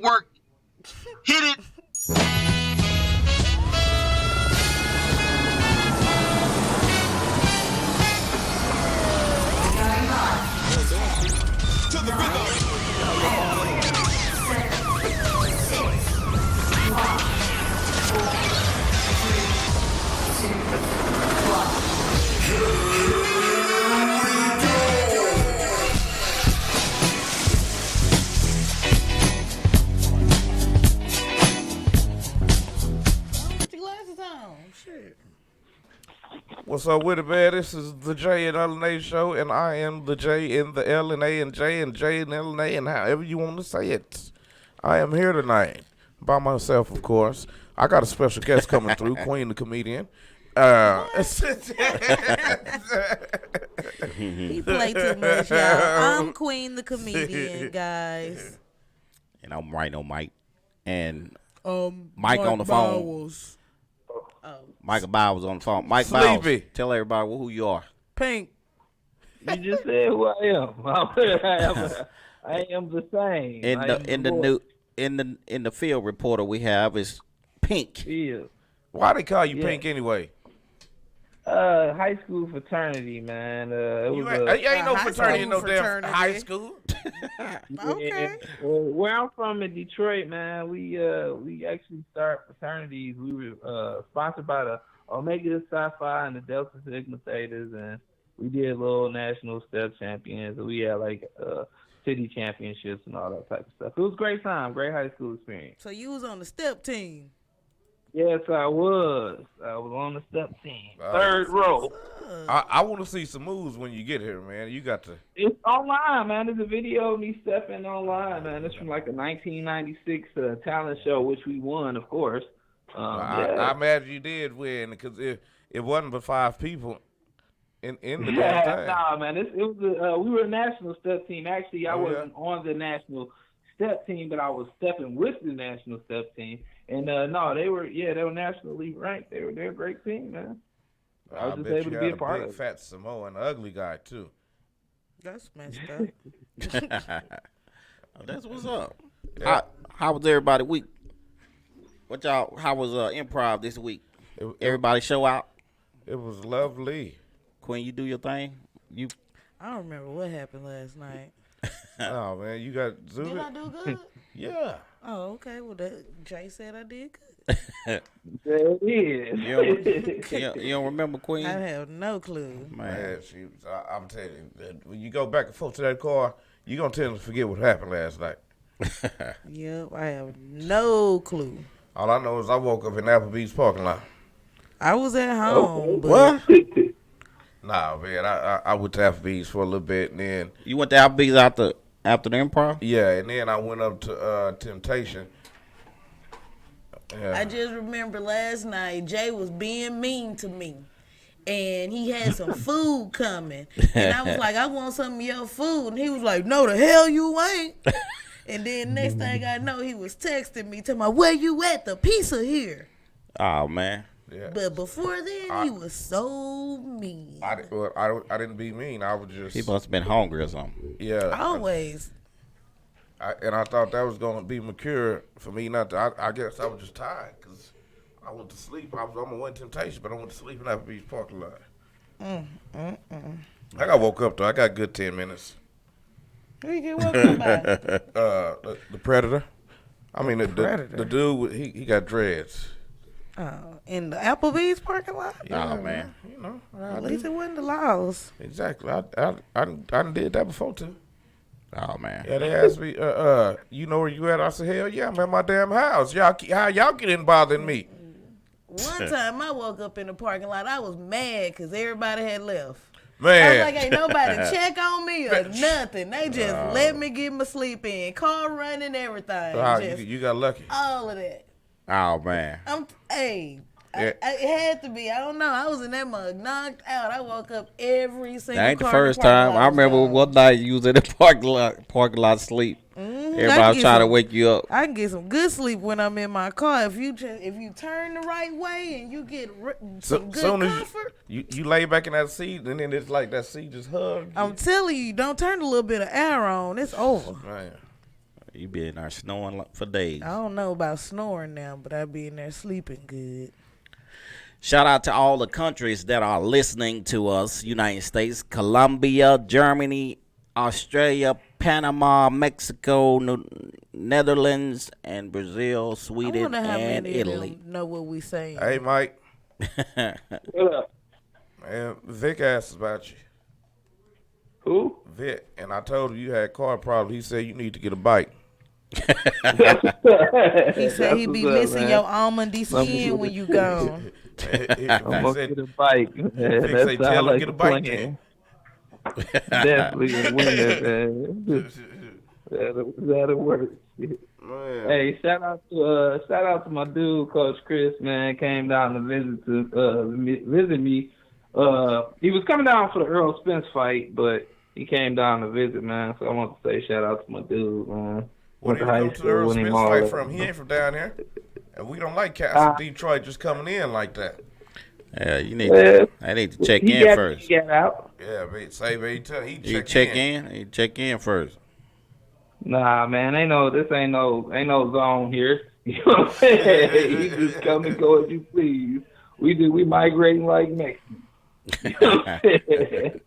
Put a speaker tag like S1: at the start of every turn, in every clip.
S1: Network. Hit it.
S2: To the rhythm.
S3: 7, 6, 5, 4, 3, 2, 1.
S4: Put your glasses on. Shit.
S5: What's up with it, man? This is the Jay and L and A show, and I am the J in the L and A and J and L and A, and however you want to say it. I am here tonight by myself, of course. I got a special guest coming through, Queen the comedian.
S4: He play too much, y'all. I'm Queen the comedian, guys.
S6: And I'm rhinomyte. And
S4: Mike
S6: Mike on the phone.
S4: Bowers.
S6: Michael Bowers on the phone. Mike
S5: Sleepy.
S6: Bowers, tell everybody who you are.
S4: Pink.
S7: You just said who I am. I am the same.
S6: In the field reporter we have is Pink.
S7: Yeah.
S5: Why they call you Pink anyway?
S7: High school fraternity, man.
S5: You ain't no
S4: high
S5: fraternity in no
S4: school
S5: damn
S4: fraternity.
S5: high school.
S4: Okay.
S7: Where I'm from in Detroit, man, we actually start fraternities. We were sponsored by the Omega Psi Phi and the Delta Sigma Thetas, and we did little national step champions. We had like city championships and all that type of stuff. It was a great time, great high school experience.
S4: So you was on the step team.
S7: Yes, I was. I was on the step team, third row.
S5: I want to see some moves when you get here, man. You got to.
S7: It's online, man. There's a video of me stepping online, man. It's from like a 1996 talent show, which we won, of course.
S5: I imagine you did win because it wasn't but 5 people in the damn thing.
S7: Nah, man. It was we were a national step team. Actually, I wasn't on the national step team, but I was stepping with the national step team. And no, they were nationally ranked. They're a great team, man. I was just able to be a part of it.
S5: Big fat Samoan, ugly guy too.
S4: That's messed up.
S6: That's what's up.
S5: Yeah.
S6: How was everybody week? How was improv this week? Everybody show out?
S5: It was lovely.
S6: Queen, you do your thing?
S4: I don't remember what happened last night.
S5: Oh man, you got Zubit?
S4: Did I do good?
S5: Yeah.
S4: Oh, okay. Well, Jay said I did good.
S7: There it is.
S6: You don't remember Queen?
S4: I have no clue.
S5: Man, I'm telling you, when you go back and forth to that car, you're going to tend to forget what happened last night.
S4: Yep, I have no clue.
S5: All I know is I woke up in Applebee's parking lot.
S4: I was at home. But
S6: What?
S5: Nah, man, I went to Applebee's for a little bit, and then...
S6: You went to Applebee's after the improv?
S5: Yeah, and then I went up to Temptation. Yeah.
S4: I just remember last night Jay was being mean to me. And he had some food coming. And I was like, I want some of your food. And he was like, no, the hell you ain't. And then next thing I know, he was texting me, telling me, where you at? The pizza here.
S6: Oh, man.
S5: Yeah.
S4: But before then, he was so mean.
S5: I didn't be mean. I was just...
S6: He must have been hungry or something.
S5: Yeah.
S4: Always.
S5: And I thought that was going to be my cure for me not to... I guess I was just tired because I went to sleep. I was on my one Temptation, but I went to sleep in Applebee's parking lot. I got woke up, though. I got a good 10 minutes.
S4: Who you get woke up by?
S5: The Predator. I mean, the
S4: Predator.
S5: dude, he got dreads.
S4: In the Applebee's parking lot?
S5: Yeah,
S6: Oh, man.
S5: You know.
S4: At least it wasn't the laws.
S5: Exactly. I done did that before, too.
S6: Oh, man.
S5: Yeah, they asked me, you know where you at? I said, hell yeah, I'm at my damn house. How y'all get in bothering me?
S4: One time I woke up in the parking lot, I was mad because everybody had left. I
S5: Man.
S4: was like, ain't nobody check on me or nothing. They just let me get my sleep in. Car running, everything. Just
S5: you got lucky.
S4: all of that.
S6: Oh, man.
S5: Yeah.
S4: It had to be. I don't know. I was in that mug, knocked out. I woke up every single
S6: That ain't the
S4: car
S6: first
S4: in parking
S6: time.
S4: lot
S6: I
S4: was
S6: remember
S4: gone.
S6: one night you was in the parking lot asleep. Everybody was trying to wake you up.
S4: I can get some good sleep when I'm in my car. If you turn the right way and you get some good
S5: Soon as
S4: comfort.
S5: you lay back in that seat, and then it's like that seat just hugs.
S4: I'm telling you, don't turn a little bit of air on. It's over.
S5: Man.
S6: You be in there snoring for days.
S4: I don't know about snoring now, but I be in there sleeping good.
S6: Shout out to all the countries that are listening to us. United States, Colombia, Germany, Australia, Panama, Mexico, Netherlands, and Brazil,
S4: I
S6: Sweden,
S4: wonder how
S6: and
S4: many of
S6: Italy.
S4: them know what we saying.
S5: Hey, Mike.
S7: What up?
S5: Man, Vic asked about you.
S7: Who?
S5: Vic. And I told him you had car problems. He said you need to get a bike.
S4: He said he be missing your almondy skin when you gone.
S7: I'm gonna get a bike. Man.
S5: Vic
S7: That
S5: say,
S7: sounds
S5: tell him
S7: like
S5: get a
S7: a
S5: bike
S7: plan.
S5: then.
S7: Definitely a winner, man. That'll work.
S5: Man.
S7: Hey, shout out to my dude, Coach Chris, man. Came down to visit me. He was coming down for the Earl Spence fight, but he came down to visit, man. So I want to say shout out to my dude, man.
S5: Where did he come to the Earl Spence fight from? He ain't from down here. And we don't like cats from Detroit just coming in like that.
S6: Yeah, you need to. I need to check in first.
S7: He got out.
S5: Yeah, but say, he
S6: You
S5: check in.
S6: You check in first.
S7: Nah, man, this ain't no zone here. You know what I'm saying? You just come and go as you please. We migrating like Mexicans. You know what I'm saying?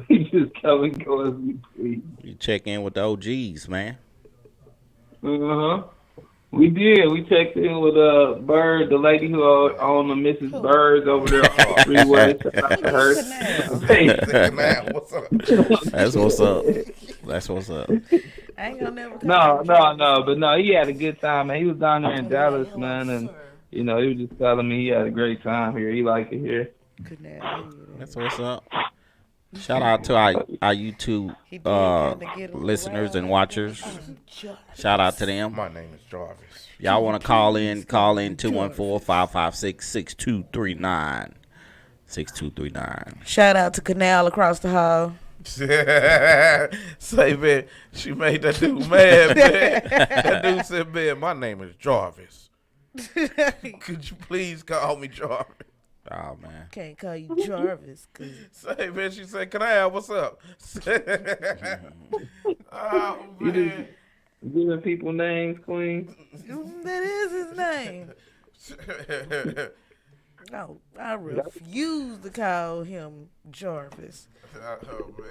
S7: We just come and go as we please.
S6: You check in with the OGs, man.
S7: We did. We checked in with Bird, the lady who owned the Mrs. Birds over there on the freeway. Shout out to her.
S5: What's up?
S6: That's what's up. That's what's up.
S4: I ain't gonna never come
S7: But no, he had a good time, man. He was down there in Dallas, man, and he was just telling me he had a great time here. He liked it here.
S6: That's what's up. Shout out to our YouTube listeners and watchers. Shout out to them.
S5: My name is Jarvis.
S6: Y'all want to call in 214-556-6239. 6239.
S4: Shout out to Canal across the hall.
S5: Say, man, she made that dude mad, man. That dude said, man, my name is Jarvis. Could you please call me Jarvis?
S6: Oh, man.
S4: Can't call you Jarvis.
S5: Say, man, she said, Canal, what's up? Oh, man.
S7: Giving people names, Queen.
S4: That is his name. No, I refuse to call him Jarvis.
S5: Oh, man.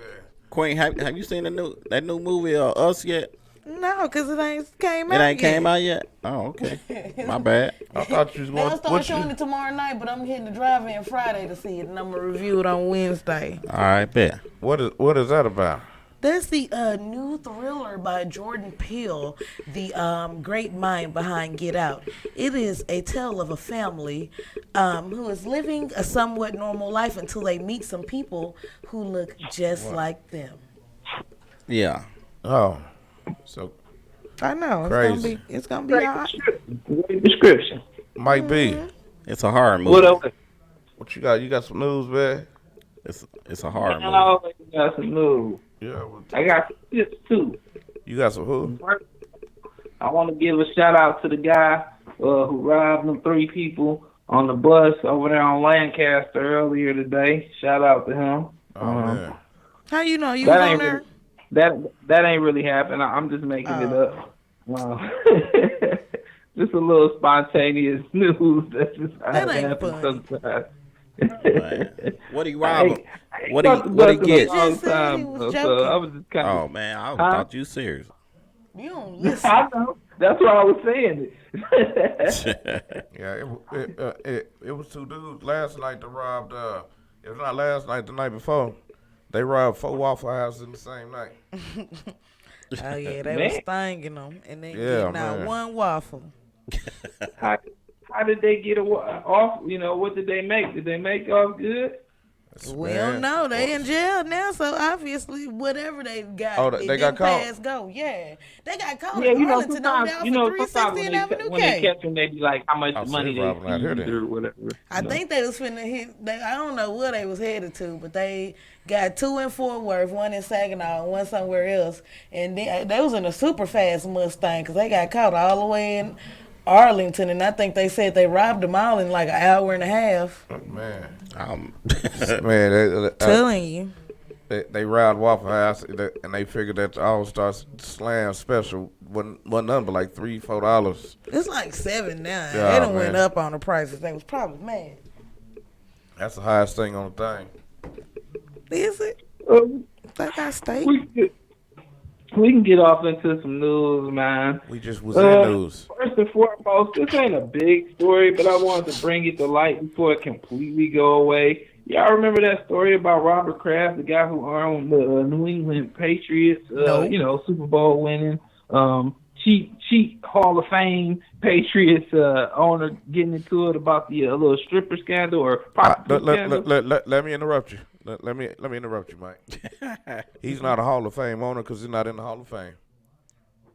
S6: Queen, have you seen that new movie Us yet?
S4: No, because it ain't came out
S6: It ain't
S4: yet.
S6: came out yet? Oh, okay. My bad.
S5: I thought you was going
S4: They'll start showing it tomorrow night, but I'm hitting the drive-in Friday to see it, and I'm going to review it on Wednesday.
S6: All right, bet.
S5: What is that about?
S4: That's the new thriller by Jordan Peele, the great mind behind Get Out. It is a tale of a family who is living a somewhat normal life until they meet some people who look just like them.
S6: Yeah.
S5: Oh, so
S4: I know.
S5: crazy.
S4: It's gonna be all right.
S7: Great description.
S5: Might be.
S6: It's a horror movie.
S7: What else?
S5: What you got? You got some news, man?
S6: It's a horror
S7: I
S6: movie.
S7: always got some news.
S5: Yeah.
S7: I got some tips too.
S5: You got some who?
S7: I want to give a shout out to the guy who robbed them 3 people on the bus over there on Lancaster earlier today. Shout out to him.
S5: Oh, man.
S4: How you know you was on there?
S7: That ain't really happened. I'm just making it up. Just a little spontaneous news. That's just how
S4: That
S7: it
S4: ain't
S7: happens
S4: funny.
S7: sometimes.
S6: What do you rob him? What do he get?
S4: Just said he was joking.
S7: I was just kind of.
S6: Oh, man. I thought you serious.
S4: You don't listen.
S7: I know. That's what I was saying.
S5: Yeah, it was 2 dudes last night that robbed. It was not last night, the night before. They robbed 4 Waffle Houses in the same night.
S4: Oh yeah, they was stinging them, and they getting out
S5: man.
S4: one waffle.
S7: How did they get off? What did they make? Did they make off good?
S4: We don't know. They in jail now, so obviously whatever they got,
S5: Oh,
S4: it
S5: they got
S4: didn't
S5: caught?
S4: pass go. Yeah, they got caught
S7: Yeah,
S4: in Arlington
S7: sometimes,
S4: down for 360 and Avenue
S7: when they
S4: K.
S7: catch them, they be like, how much money they
S5: robbing out here
S7: seized
S5: then.
S7: or whatever.
S4: I think they was finna hit. I don't know where they was headed to, but they got 2 in Fort Worth, 1 in Saginaw, and 1 somewhere else. And they was in a super fast Mustang because they got caught all the way in Arlington, and I think they said they robbed them all in like an hour and a half.
S5: Man.
S6: Um,
S5: Man,
S4: Telling you.
S5: they robbed Waffle House and they figured that the All Star Slam special wasn't nothing but like $3-4.
S4: It's like $7 now.
S5: Yeah,
S4: They done
S5: man.
S4: went up on the prices. They was probably mad.
S5: That's the highest thing on the thing.
S4: Is it? They got steak.
S7: We can get off into some news, man.
S5: We just was in news.
S7: First and foremost, this ain't a big story, but I wanted to bring it to light before it completely go away. Y'all remember that story about Robert Kraft, the guy who owned the New England Patriots,
S4: No.
S7: Super Bowl winning, cheap Hall of Fame Patriots owner getting into it about the little stripper scandal or prostitute scandal?
S5: Let me interrupt you. Let me interrupt you, Mike. He's not a Hall of Fame owner because he's not in the Hall of Fame.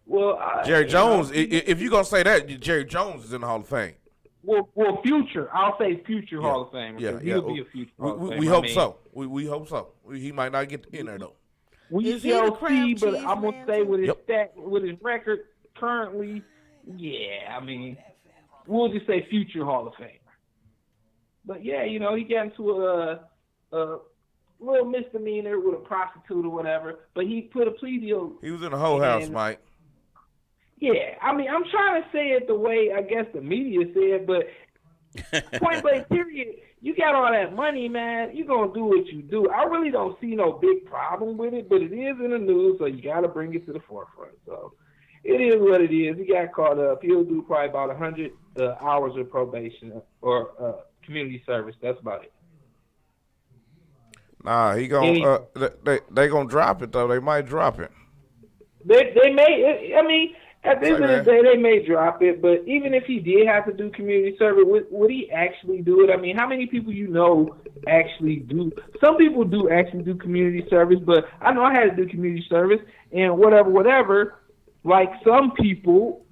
S7: Well,
S5: Jerry Jones, if you're going to say that, Jerry Jones is in the Hall of Fame.
S7: Well, future. I'll say future Hall of Fame.
S5: Yeah.
S7: He'll be a future Hall of Fame.
S5: We hope so. We hope so. He might not get in there, though.
S7: We
S4: Is he the
S7: shall see,
S4: Kraft
S7: but
S4: cheese
S7: I'm going
S4: man
S7: to say with his
S5: Yep.
S7: with his record currently, yeah, I mean, we'll just say future Hall of Famer. But, yeah, he got into a little misdemeanor with a prostitute or whatever, but he put a plea deal.
S5: He was in the whole house, Mike.
S7: Yeah, I mean, I'm trying to say it the way I guess the media said, but point blank period, you got all that money, man, you're going to do what you do. I really don't see no big problem with it, but it is in the news, so you got to bring it to the forefront. So it is what it is. He got caught up. He'll do probably about 100 hours of probation or community service. That's about it.
S5: Nah, he gonna they gonna drop it though. They might drop it.
S7: They may. I mean, at the end of the day, they may drop it. But even if he did have to do community service, would he actually do it? I mean, how many people actually do? Some people do actually do community service, but I know I had to do community service and whatever. Like some people,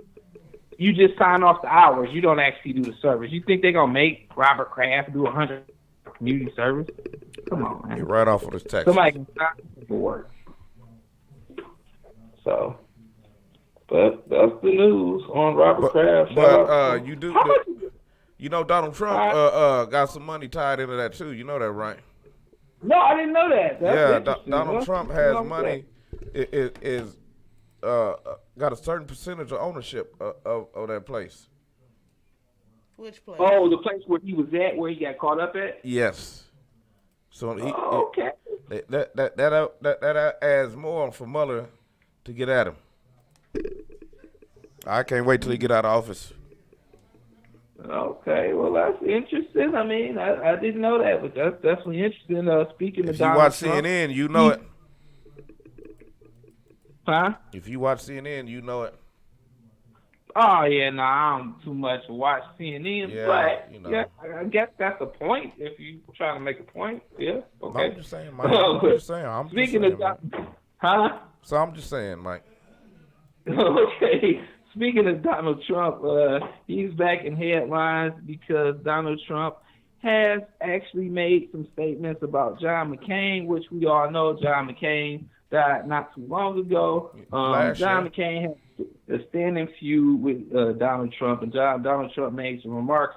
S7: you just sign off the hours. You don't actually do the service. You think they're gonna make Robert Kraft do 100 community service? Come on, man.
S5: Get right off of this text.
S7: Somebody can sign for work. So, but that's the news on Robert Kraft.
S5: But you know Donald Trump got some money tied into that too. You know that, right?
S7: No, I didn't know that. That's
S5: Donald Trump has money. Is got a certain percentage of ownership of that place.
S4: Which place?
S7: Oh, the place where he was at, where he got caught up at.
S5: Yes. So
S7: okay.
S5: That adds more for Mueller to get at him. I can't wait till he get out of office.
S7: Okay, well that's interesting. I mean, I didn't know that, but that's definitely interesting. Speaking of
S5: If you
S7: Donald
S5: watch
S7: Trump,
S5: CNN, you know it.
S7: huh?
S5: If you watch CNN, you know it.
S7: Oh yeah, no, I don't too much watch CNN,
S5: Yeah,
S7: but yeah, I guess that's a point. If you trying to make a point, yeah, okay.
S5: I'm just saying, Mike. I'm just saying.
S7: Speaking of huh?
S5: So I'm just saying, Mike.
S7: Okay. Speaking of Donald Trump, he's back in headlines because Donald Trump has actually made some statements about John McCain, which we all know John McCain died not too long ago. John McCain has a standing feud with Donald Trump, and Donald Trump made some remarks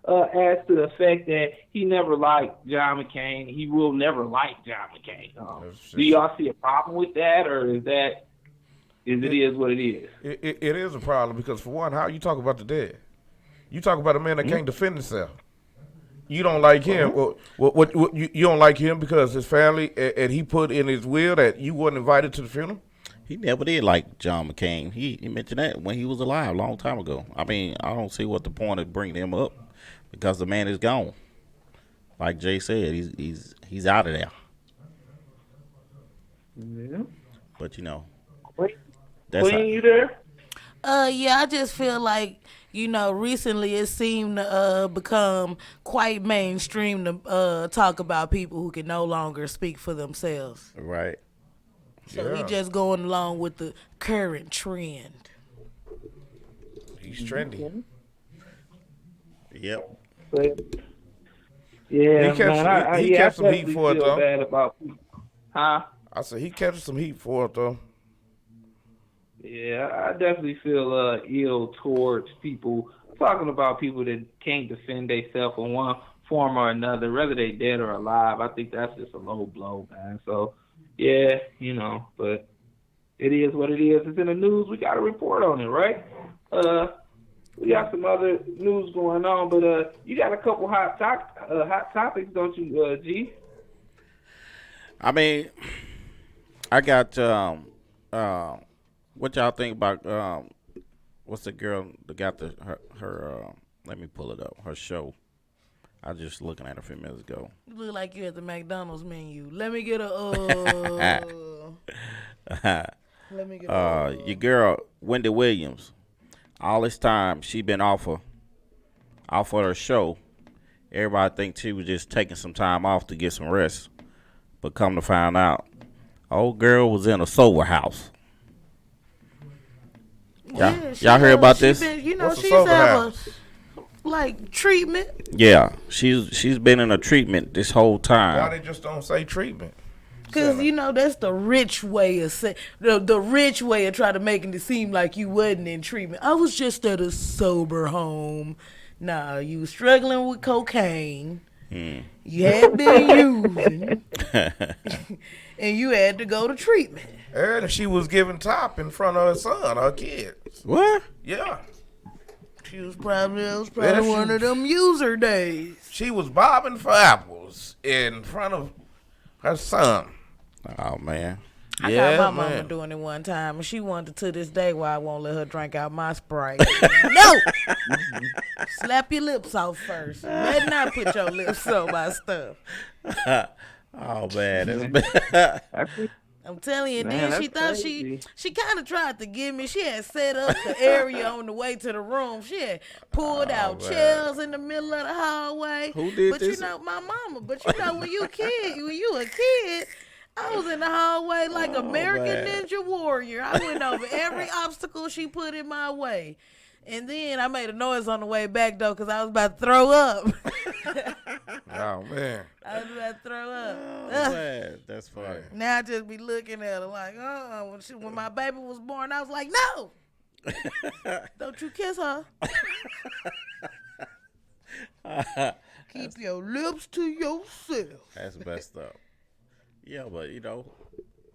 S7: as to the fact that he never liked John McCain. He will never like John McCain. Do y'all see a problem with that, or is it what it is?
S5: It is a problem because, for one, how you talk about the dead? You talk about a man that can't defend himself. You don't like him. What you don't like him because his family and he put in his will that you weren't invited to the funeral?
S6: He never did like John McCain. He mentioned that when he was alive a long time ago. I mean, I don't see what the point of bringing him up because the man is gone. Like Jay said, he's out of there.
S7: Yeah.
S6: But
S7: Queen, you there?
S4: Yeah, I just feel like, recently it seemed to become quite mainstream to talk about people who can no longer speak for themselves.
S6: Right.
S4: So he just going along with the current trend.
S5: He's trendy.
S6: Yep.
S7: Yeah,
S5: He kept some heat for it, though.
S7: Bad about people. Huh?
S5: I said he catches some heat for it, though.
S7: Yeah, I definitely feel ill towards people talking about people that can't defend themselves in one form or another, whether they dead or alive. I think that's just a low blow, man. So Yeah, but it is what it is. It's in the news. We got to report on it, right? We got some other news going on, but you got a couple hot topics, don't you, G?
S6: I mean, I got what y'all think about what's the girl that got her let me pull it up, her show. I was just looking at it a few minutes ago.
S4: You look like you're at the McDonald's menu. Let me get a let me get
S6: your girl Wendy Williams. All this time she been off of her show. Everybody think she was just taking some time off to get some rest. But come to find out, old girl was in a sober house. Y'all hear about this?
S5: What's
S4: she's
S5: sober
S4: have
S5: house?
S4: treatment.
S6: Yeah, she's been in a treatment this whole time.
S5: Why they just don't say treatment?
S4: Because, that's the rich way of the rich way of trying to making it seem like you wasn't in treatment. I was just at a sober home. Nah, you was struggling with cocaine. You had been using. And you had to go to treatment.
S5: And she was giving top in front of her son, her kids.
S6: What?
S5: Yeah.
S4: It was probably one of them user days.
S5: She was bobbing for apples in front of her son.
S6: Oh, man.
S4: I got my mama doing it one time, and she wanted to this day why I won't let her drink out my Sprite. No! Slap your lips off first. Better not put your lips on my stuff.
S6: Oh, man. That's
S4: I'm telling you,
S7: Man,
S4: then she thought
S7: that's crazy.
S4: she kind of tried to give me. She had set up the area on the way to the room. She had pulled out
S6: man.
S4: chairs in the middle of the hallway.
S6: Who did
S4: but
S6: this?
S4: My mama. But when you a kid, I was in the hallway like American
S6: man.
S4: Ninja Warrior. I went over every obstacle she put in my way. And then I made a noise on the way back, though, because I was about to throw up.
S5: Oh, man.
S4: I was about to throw up.
S6: Oh, man. That's funny.
S4: Now I just be looking at her like, when my baby was born, I was like, no, don't you kiss her. Keep your lips to yourself.
S6: That's messed up. Yeah, but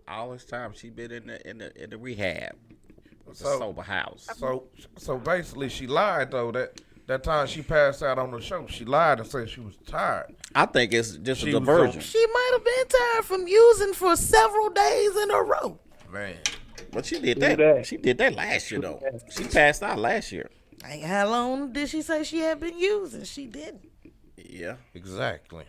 S6: all this time she been in the rehab. It's a sober house.
S5: So basically, she lied though. That time she passed out on the show, she lied and said she was tired.
S6: I think it's just a
S5: She was
S6: diversion.
S4: She might have been tired from using for several days in a row.
S5: Man,
S6: But she did
S7: that.
S6: that. She did that last year though. She passed out last year.
S4: How long did she say she had been using? She didn't.
S6: Yeah.
S5: exactly.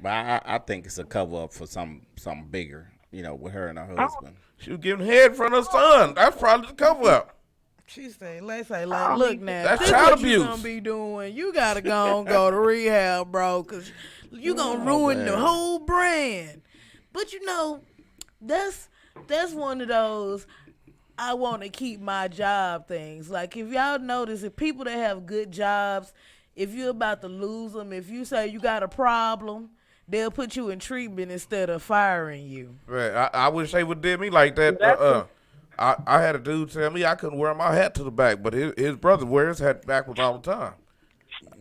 S6: But I think it's a cover up for something bigger, with her and her husband.
S5: She was giving head from her son. That's probably the cover up.
S4: She say, look now,
S5: That's
S4: this
S5: child
S4: what
S5: abuse.
S4: you gonna be doing. You gotta go to rehab, bro, because you gonna ruin the whole brand. But that's one of those I want to keep my job things. Like, if y'all notice, if people that have good jobs, if you're about to lose them, if you say you got a problem, they'll put you in treatment instead of firing you.
S5: Right. I wish they would did me like that. I had a dude tell me I couldn't wear my hat to the back, but his brother wears his hat backwards all the time.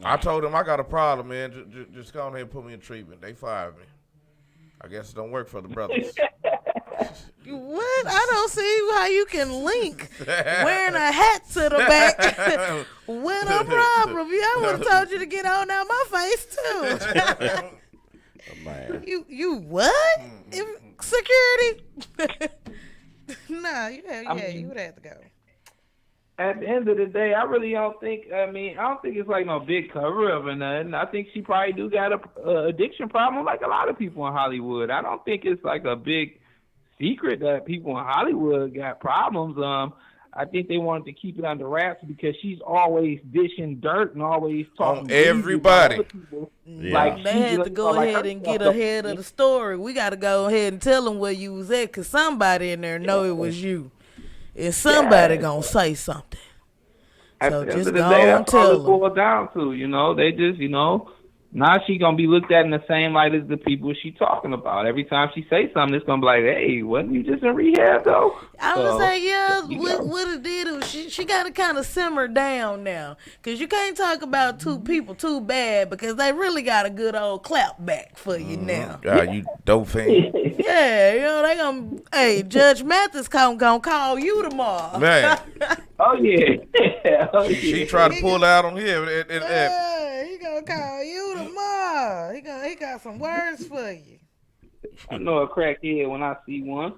S5: I told him I got a problem, man. Just go ahead and put me in treatment. They fired me. I guess it don't work for the brothers.
S4: What? I don't see how you can link wearing a hat to the back with a problem. I would have told you to get on out my face too.
S6: Man.
S4: You what? Security? Nah, you would have to go.
S7: At the end of the day, I really don't think. I don't think it's like no big cover up or nothing. I think she probably do got a addiction problem, like a lot of people in Hollywood. I don't think it's like a big secret that people in Hollywood got problems. I think they wanted to keep it under wraps because she's always dishing dirt and always talking
S5: On everybody.
S7: to other people.
S6: Yeah.
S7: Like,
S4: They
S7: she
S4: had to
S7: just
S4: go
S7: felt like
S4: ahead
S7: her
S4: and get
S7: stuff-
S4: ahead of the story. We got to go ahead and tell them where you was at, because somebody in there know it was you. And somebody going to say something.
S7: At
S4: So
S7: the end
S4: just
S7: of the
S4: go
S7: day,
S4: on
S7: that's all
S4: tell
S7: it
S4: 'em.
S7: boils down to. They just, now she gonna be looked at in the same light as the people she talking about. Every time she say something, it's gonna be like, "Hey, wasn't you just in rehab though?"
S4: I would say, yeah,
S7: you know.
S4: what it did was she got to kind of simmer down now. Because you can't talk about two people too bad because they really got a good old clap back for you now.
S5: You dope fan.
S4: Yeah, you know, they gonna, hey, Judge Mathis gonna call you tomorrow.
S5: Man,
S7: Oh yeah. Oh, yeah.
S5: she tried to pull out on him.
S4: Yeah, he gonna call you tomorrow. He got some words for you.
S7: I know a crackhead when I see one.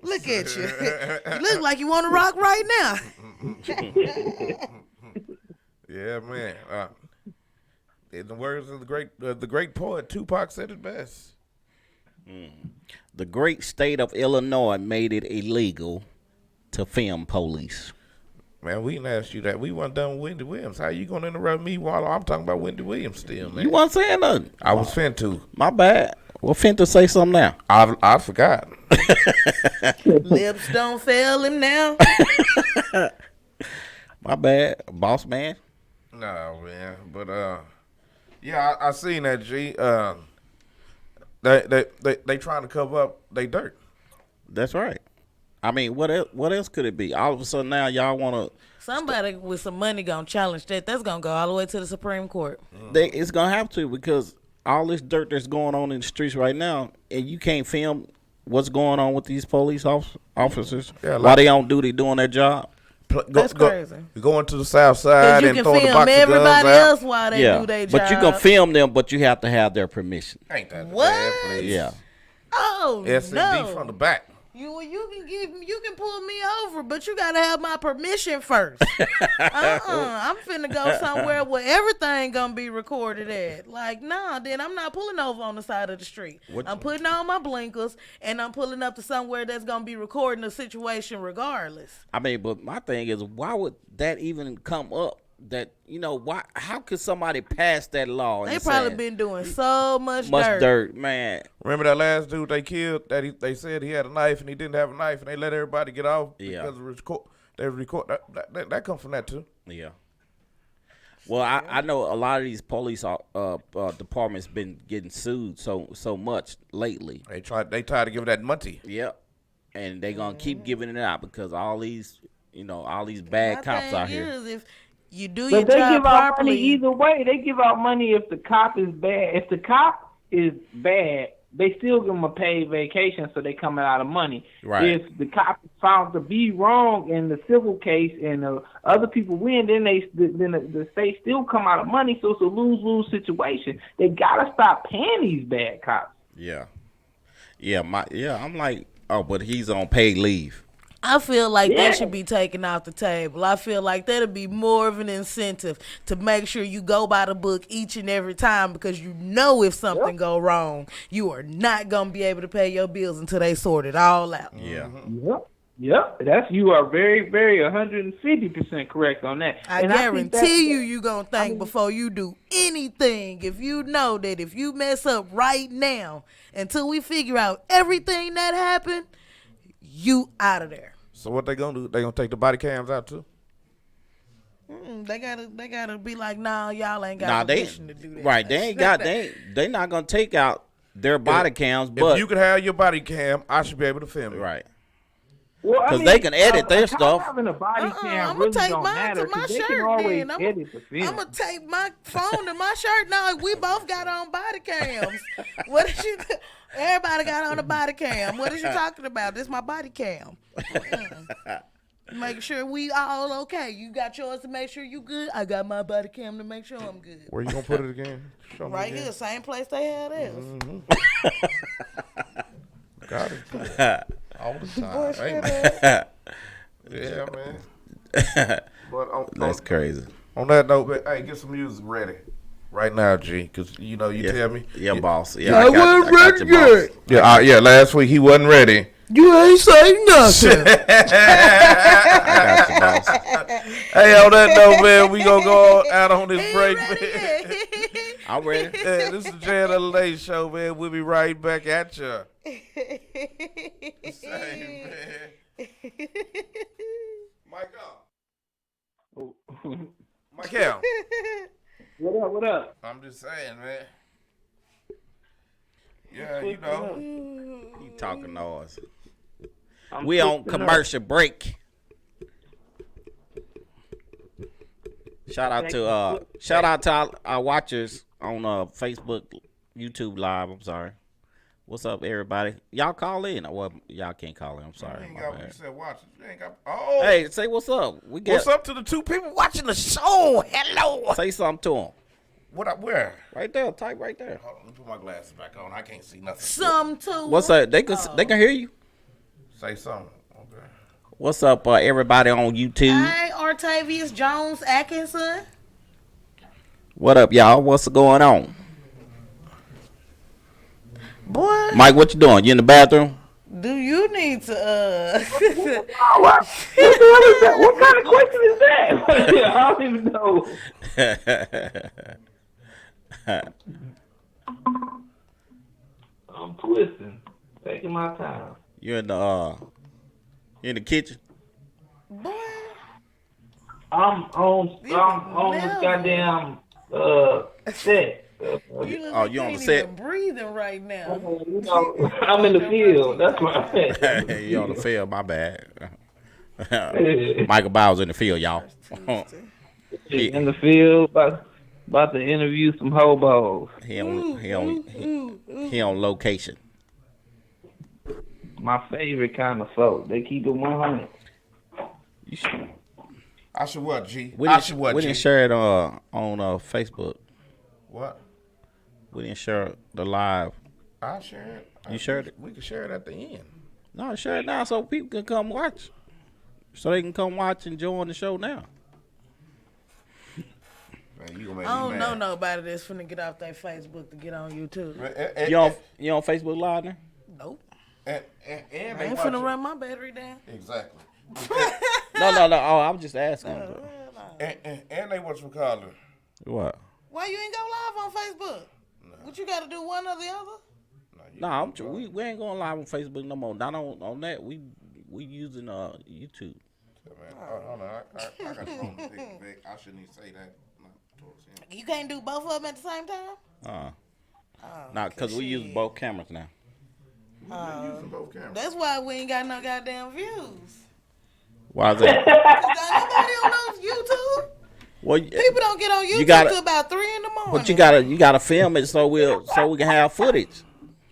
S4: Look at you. You look like you want to rock right now.
S5: Yeah, man. In the words of the great poet, Tupac said it best.
S6: The great state of Illinois made it illegal to film police.
S5: Man, we didn't ask you that. We weren't done with Wendy Williams. How you gonna interrupt me while I'm talking about Wendy Williams still, man?
S6: You wasn't saying nothing.
S5: I was fin to.
S6: My bad. Well, finna say something now.
S5: I forgot.
S4: Lips don't fail him now.
S6: My bad, boss man.
S5: No, man. But yeah, I seen that, G. They trying to cover up they dirt.
S6: That's right. I mean, what else could it be? All of a sudden now y'all want to.
S4: Somebody with some money gonna challenge that. That's gonna go all the way to the Supreme Court.
S6: It's gonna have to, because all this dirt that's going on in the streets right now, and you can't film what's going on with these police officers while they on duty doing their job.
S4: That's crazy.
S5: Going to the south side
S4: You
S5: and
S4: can
S5: throwing the
S4: film
S5: box of guns
S4: everybody
S5: out.
S4: else while they do their job.
S6: But you can film them, but you have to have their permission.
S5: Ain't that
S4: What?
S5: bad, please?
S6: Yeah.
S4: Oh
S5: SMD
S4: no!
S5: from the back.
S4: You can pull me over, but you gotta have my permission first. I'm finna go somewhere where everything gonna be recorded at. Like, nah, then I'm not pulling over on the side of the street. I'm putting on my blinkers and I'm pulling up to somewhere that's gonna be recording the situation regardless.
S6: I mean, but my thing is, why would that even come up? That, why? How could somebody pass that law?
S4: They probably been doing so much dirt,
S6: man.
S5: Remember that last dude they killed? They said he had a knife and he didn't have a knife, and they let everybody get off because they record. That comes from that too.
S6: Yeah. Well, I know a lot of these police departments been getting sued so much lately.
S5: They tired to give that money.
S6: Yep. And they gonna keep giving it out because all these bad cops out here.
S4: If you do
S7: But
S4: your
S7: they
S4: job
S7: give out
S4: properly,
S7: money either way. They give out money if the cop is bad. If the cop is bad, they still give them a paid vacation, so they coming out of money.
S6: Right.
S7: If the cop is found to be wrong in the civil case and other people win, then the state still come out of money. So it's a lose-lose situation. They gotta stop paying these bad cops.
S6: Yeah. I'm like, oh, but he's on paid leave.
S4: I feel like that should be taken off the table. I feel like that'd be more of an incentive to make sure you go by the book each and every time, because if something go wrong, you are not gonna be able to pay your bills until they sort it all out.
S6: Yeah.
S7: Yep. You are very, very 150% correct on that.
S4: I guarantee you gonna think before you do anything. If you know that if you mess up right now until we figure out everything that happened, you out of there.
S5: So what they gonna do? They gonna take the body cams out too?
S4: They gotta be like, nah, y'all ain't got permission to do that.
S6: Right, they not gonna take out their body cams, but
S5: if you can have your body cam, I should be able to film it.
S6: Right.
S7: Well,
S6: Because they can edit their stuff.
S7: Having a body cam
S4: I'm
S7: really
S4: gonna take
S7: don't
S4: mine
S7: matter,
S4: to my
S7: 'cause they can
S4: shirt.
S7: always
S4: Then
S7: edit the film.
S4: I'm gonna take my phone to my shirt. Now we both got on body cams. What is you? Everybody got on a body cam. What is you talking about? This my body cam. Making sure we all okay. You got yours to make sure you good. I got my body cam to make sure I'm good.
S5: Where you gonna put it again? Show me
S4: Right
S5: again.
S4: here, same place they had theirs.
S5: Got it. All the time. Amen. Yeah, man. But
S6: That's crazy.
S5: On that note, man, hey, get some music ready right now, G, because you tell me.
S6: Yeah, boss. Yeah,
S5: I
S6: wasn't ready yet.
S5: Yeah, last week he wasn't ready.
S4: You ain't say nothing.
S6: I got you, boss.
S5: Hey, on that note, man, we gonna go out on this break, man.
S6: I'm ready.
S5: Yeah, this is the Jay and LA show, man. We'll be right back at you. Same, man. Michael. Michael.
S7: What up? What up?
S5: I'm just saying, man. Yeah, you know.
S6: He talking noise.
S7: I'm
S6: We on
S7: twisting up.
S6: commercial break. Shout out to our watchers on Facebook, YouTube Live. I'm sorry. What's up, everybody? Y'all call in. Well, y'all can't call in. I'm sorry.
S5: You ain't
S6: My
S5: got, you
S6: bad.
S5: said watch it. You ain't got. Oh.
S6: Hey, say what's up. We get
S5: What's up to the two people watching the show? Hello.
S6: Say something to them.
S5: What up? Where?
S6: Right there. Type right there.
S5: Hold on, let me put my glasses back on. I can't see nothing.
S4: Some too.
S6: What's up? They can hear you.
S5: Say something. Okay.
S6: What's up, everybody on YouTube?
S4: Hey, Artavius Jones Atkinson.
S6: What up, y'all? What's going on?
S4: Boy,
S6: Mike, what you doing? You in the bathroom?
S4: do you need to
S7: What is that? What kind of question is that? I don't even know. I'm twisting, taking my time.
S6: You in the kitchen?
S4: boy,
S7: I'm on this goddamn set.
S4: you
S6: Oh, you on the set?
S4: even breathing right now.
S7: You know, I'm in the field. That's what I said.
S6: You on the field? My bad. Michael Bowers in the field, y'all.
S7: In the field, about to interview some hobos.
S6: He on location.
S7: My favorite kind of folk. They keep it 100.
S6: You should,
S5: I should what, G?
S6: we
S5: I
S6: didn't,
S5: should what,
S6: we
S5: G?
S6: didn't share it on Facebook.
S5: What?
S6: We didn't share the live.
S5: I share it.
S6: You shared it?
S5: We can share it at the end.
S6: No, share it now so people can come watch. So they can come watch and join the show now.
S5: Man, you gonna make
S4: I
S5: me
S4: don't know
S5: mad.
S4: nobody that's finna get off their Facebook to get on YouTube.
S6: You on Facebook Live now?
S4: Nope.
S5: And
S4: I
S5: they
S4: ain't
S5: watch
S4: finna
S5: it.
S4: run my battery down.
S5: Exactly.
S6: No. Oh, I'm just asking.
S5: And they whatchamacallit.
S6: What?
S4: Why you ain't go live on Facebook? What you gotta do, one or the other?
S6: No, we ain't going live on Facebook no more. Not on that. We using YouTube.
S5: Man, hold on. I got the phone to take it back. I shouldn't even say that. Not towards him.
S4: You can't do both of them at the same time?
S6: Nah, because we use both cameras now.
S5: We're using both cameras.
S4: That's why we ain't got no goddamn views.
S6: Why is that?
S4: Cause ain't nobody on those YouTube.
S6: Well,
S4: People don't get on YouTube
S6: gotta-
S4: till about 3 in the morning.
S6: but you gotta film it so we can have footage.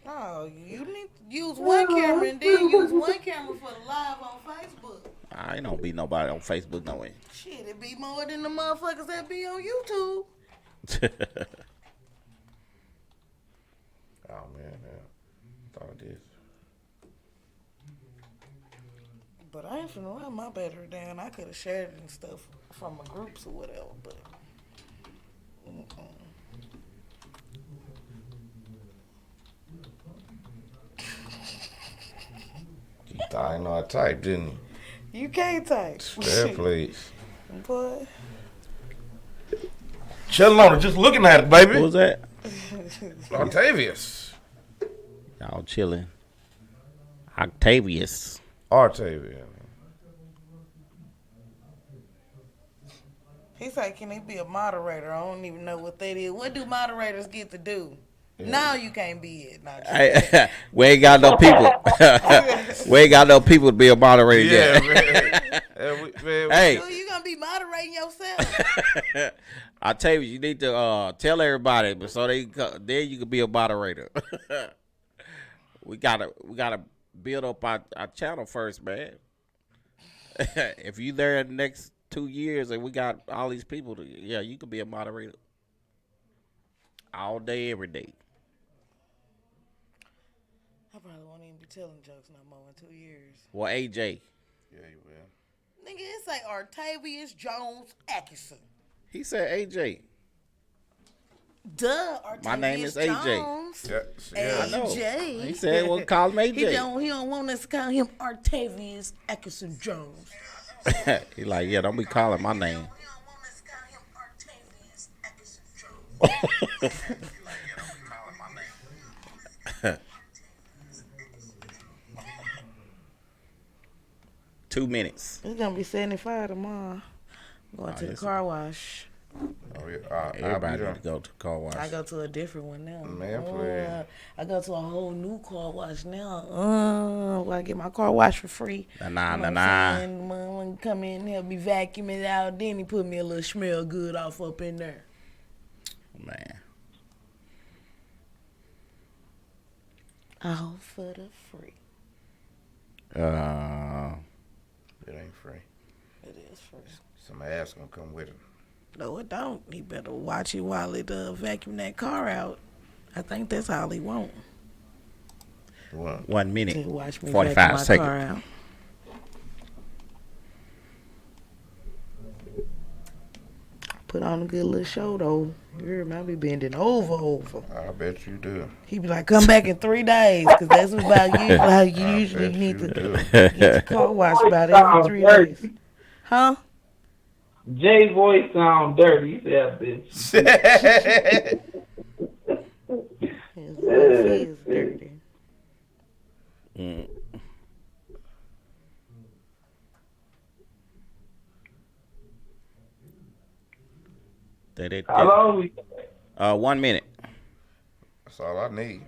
S4: No, you need to use one camera and then use one camera for the live on Facebook.
S6: I ain't don't be nobody on Facebook no way.
S4: Shit, it be more than the motherfuckers that be on YouTube.
S5: Oh, man. Thought it is.
S4: But I ain't finna run my battery down. I could have shared it and stuff from my groups or whatever, but.
S5: You thought I know I typed, didn't you?
S4: You can't type.
S5: There, please.
S4: Boy.
S5: Chilling on it, just looking at it, baby.
S6: What was that?
S5: Octavius.
S6: Y'all chilling. Octavius.
S5: Octavius.
S4: He said, can he be a moderator? I don't even know what that is. What do moderators get to do? Now you can't be it. Nah,
S6: Hey, we ain't got no people. We ain't got no people to be a moderator
S5: Yeah,
S6: yet.
S5: man.
S6: Hey,
S4: so you gonna be moderating yourself?
S6: I tell you need to tell everybody, but so then you can be a moderator. we gotta build up our channel first, man. If you there in the next 2 years and we got all these people, you could be a moderator all day, every day.
S4: I probably won't even be telling jokes no more in 2 years.
S6: Well, AJ,
S5: Yeah, you will.
S4: Nigga, it's like Artavius Jones Atkinson.
S6: he said AJ.
S4: Duh, Artavius
S6: My name is AJ.
S4: Jones.
S5: Yeah.
S6: I know.
S4: AJ.
S6: He said, well, call him AJ.
S4: He don't want us to call him Artavius Atkinson Jones.
S6: He like, yeah, don't be calling my name.
S4: He don't want us to call him Artavius Atkinson Jones.
S6: 2 minutes.
S4: It's gonna be 75 tomorrow. Going to the car wash.
S5: Oh yeah,
S6: Everybody need to go to the car wash.
S4: I go to a different one now.
S5: Man, please.
S4: I go to a whole new car wash now. I get my car washed for free.
S6: Nah.
S4: When he come in and help me vacuum it out, then he put me a little smell good off up in there.
S6: Man.
S4: All for the free.
S5: It ain't free.
S4: It is free.
S5: Some ass gonna come with it.
S4: No, it don't. He better watch it while it vacuum that car out. I think that's all he want.
S5: What?
S6: 1 minute,
S4: To watch me
S6: 45
S4: vacuum my
S6: seconds.
S4: car out. Put on a good little show though. You hear me? I be bending over.
S5: I bet you do.
S4: He be like, come back in 3 days, because that's about you. How you usually
S5: bet
S4: need
S5: you
S4: to
S5: do.
S4: get your car washed about every 3 days. Huh?
S7: Jay's voice sound dirty. He said, bitch.
S4: His voice is dirty.
S6: Mm.
S7: How long we?
S6: 1 minute.
S5: That's all I need.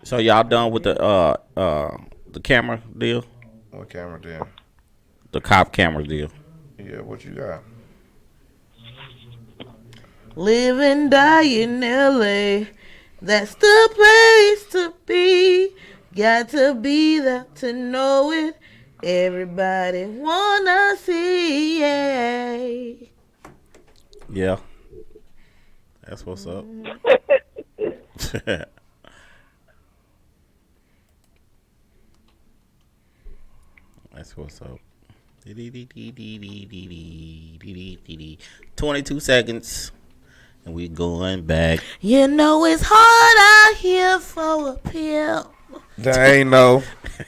S6: So y'all done with the camera deal?
S5: What camera then?
S6: The cop camera deal.
S5: Yeah, what you got?
S4: Live and die in LA. That's the place to be. Got to be there to know it. Everybody wanna see it.
S6: Yeah. That's what's up. That's what's up. 22 seconds. And we going back.
S4: You know it's hard out here for a pimp
S5: They ain't no.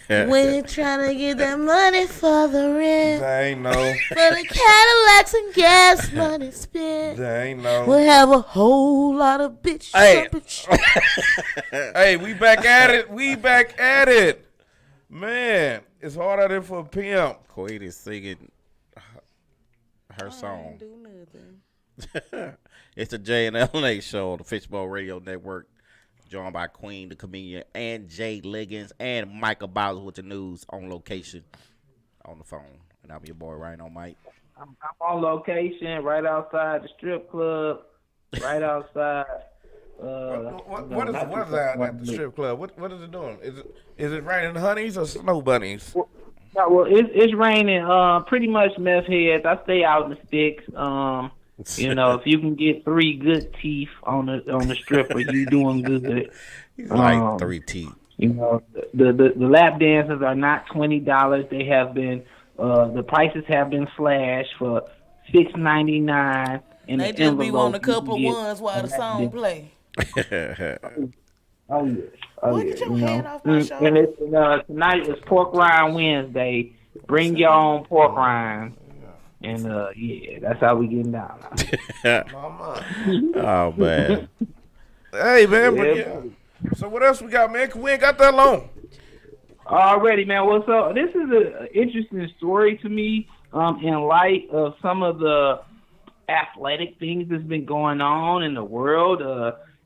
S4: when you're trying to get that money for the rent.
S5: They ain't no.
S4: For the Cadillacs and gas money spent.
S5: They ain't no.
S4: We'll have a whole lot of bitches
S6: Hey.
S4: up and shit.
S5: Hey, we back at it. We back at it. Man, it's hard out there for a pimp.
S6: Queen is singing her song.
S4: Do nothing.
S6: It's the Jay and LNA show on the Fishbowl Radio Network. Joined by Queen, the comedian, and Jay Liggins, and Michael Bowser with the news on location on the phone. And I'm your boy, rhinomyte.
S7: I'm on location right outside the strip club, right outside.
S5: What is that at the strip club? What is it doing? Is it raining honeys or snow bunnies?
S7: Yeah, well, it's raining. Pretty much meth heads. I stay out in the sticks. You know, if you can get 3 good teeth on the stripper, you doing good.
S6: He's like 3 teeth.
S7: You know, the lap dances are not $20. They have been the prices have been slashed for $6.99.
S4: They just be wanting a couple of ones while the song play.
S7: Oh yeah.
S4: Boy, get your hand off my shoulder.
S7: And it's tonight is Pork Rind Wednesday. Bring your own pork rinds. And yeah, that's how we getting down.
S6: Oh man.
S5: Hey man, but yeah. So what else we got, man? 'Cause we ain't got that long.
S7: Already, man. Well, so this is an interesting story to me. In light of some of the athletic things that's been going on in the world.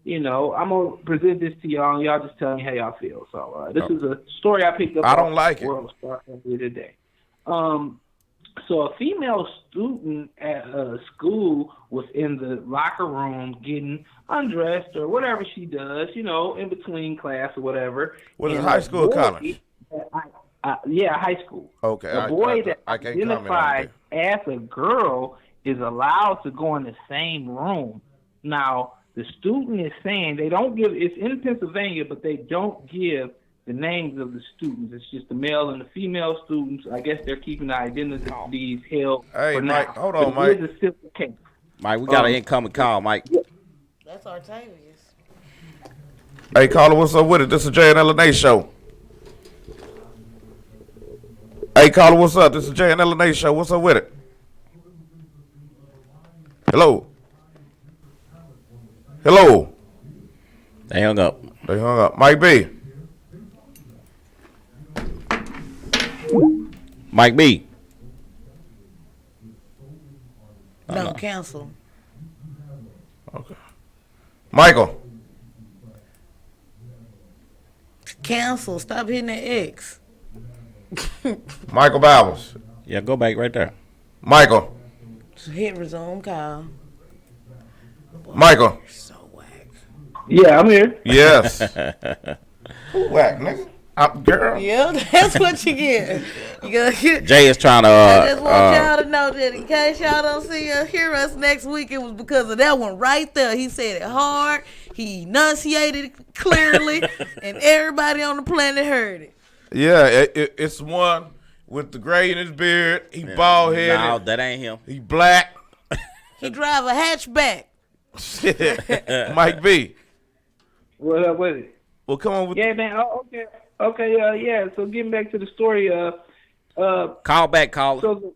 S7: You know, I'm gonna present this to y'all, and y'all just tell me how y'all feel. So this is a story I picked up.
S5: I don't like it.
S7: World Star earlier today. So a female student at a school was in the locker room getting undressed or whatever she does, you know, in between class or whatever.
S5: Was it
S7: And
S5: high
S7: a
S5: school or
S7: boy-
S5: college?
S7: Yeah, high school.
S5: Okay,
S7: A boy that
S5: I can't comment on
S7: identified as a girl is allowed to go in the same room. Now, the student is saying they don't give, it's in Pennsylvania, but they don't give the names of the students. It's just the male and the female students. I guess they're keeping the identities held
S5: Hey,
S7: for
S5: Mike,
S7: now.
S5: hold on,
S7: But it
S5: Mike.
S7: is a civil case.
S6: Mike, we got an incoming call, Mike.
S4: That's Artavius.
S5: Hey, caller, what's up with it? This is Jay and LNA show. Hey, caller, what's up? This is Jay and LNA show. What's up with it? Hello. Hello.
S6: They hung up.
S5: They hung up. Mike B.
S6: Mike B.
S4: No, cancel.
S5: Okay. Michael.
S4: Cancel. Stop hitting that X.
S5: Michael Bowers.
S6: Yeah, go back right there.
S5: Michael.
S4: Hit resume call. Boy,
S5: Michael.
S4: so whack.
S7: Yeah, I'm here.
S5: Yes. Who whack, nigga? Girl.
S4: Yeah, that's what you get. You gotta,
S6: Jay is trying to.
S4: I just want y'all to know that in case y'all don't see us, hear us next week, it was because of that one right there. He said it hard. He enunciated it clearly, and everybody on the planet heard it.
S5: Yeah, it's one with the gray in his beard. He bald headed.
S6: No, that ain't him.
S5: He black.
S4: He drive a hatchback.
S5: Shit. Mike B.
S7: What up with it?
S5: Well, come on with
S7: Yeah, man. Oh, okay. Okay, yeah. So getting back to the story,
S6: Call back, caller.
S7: so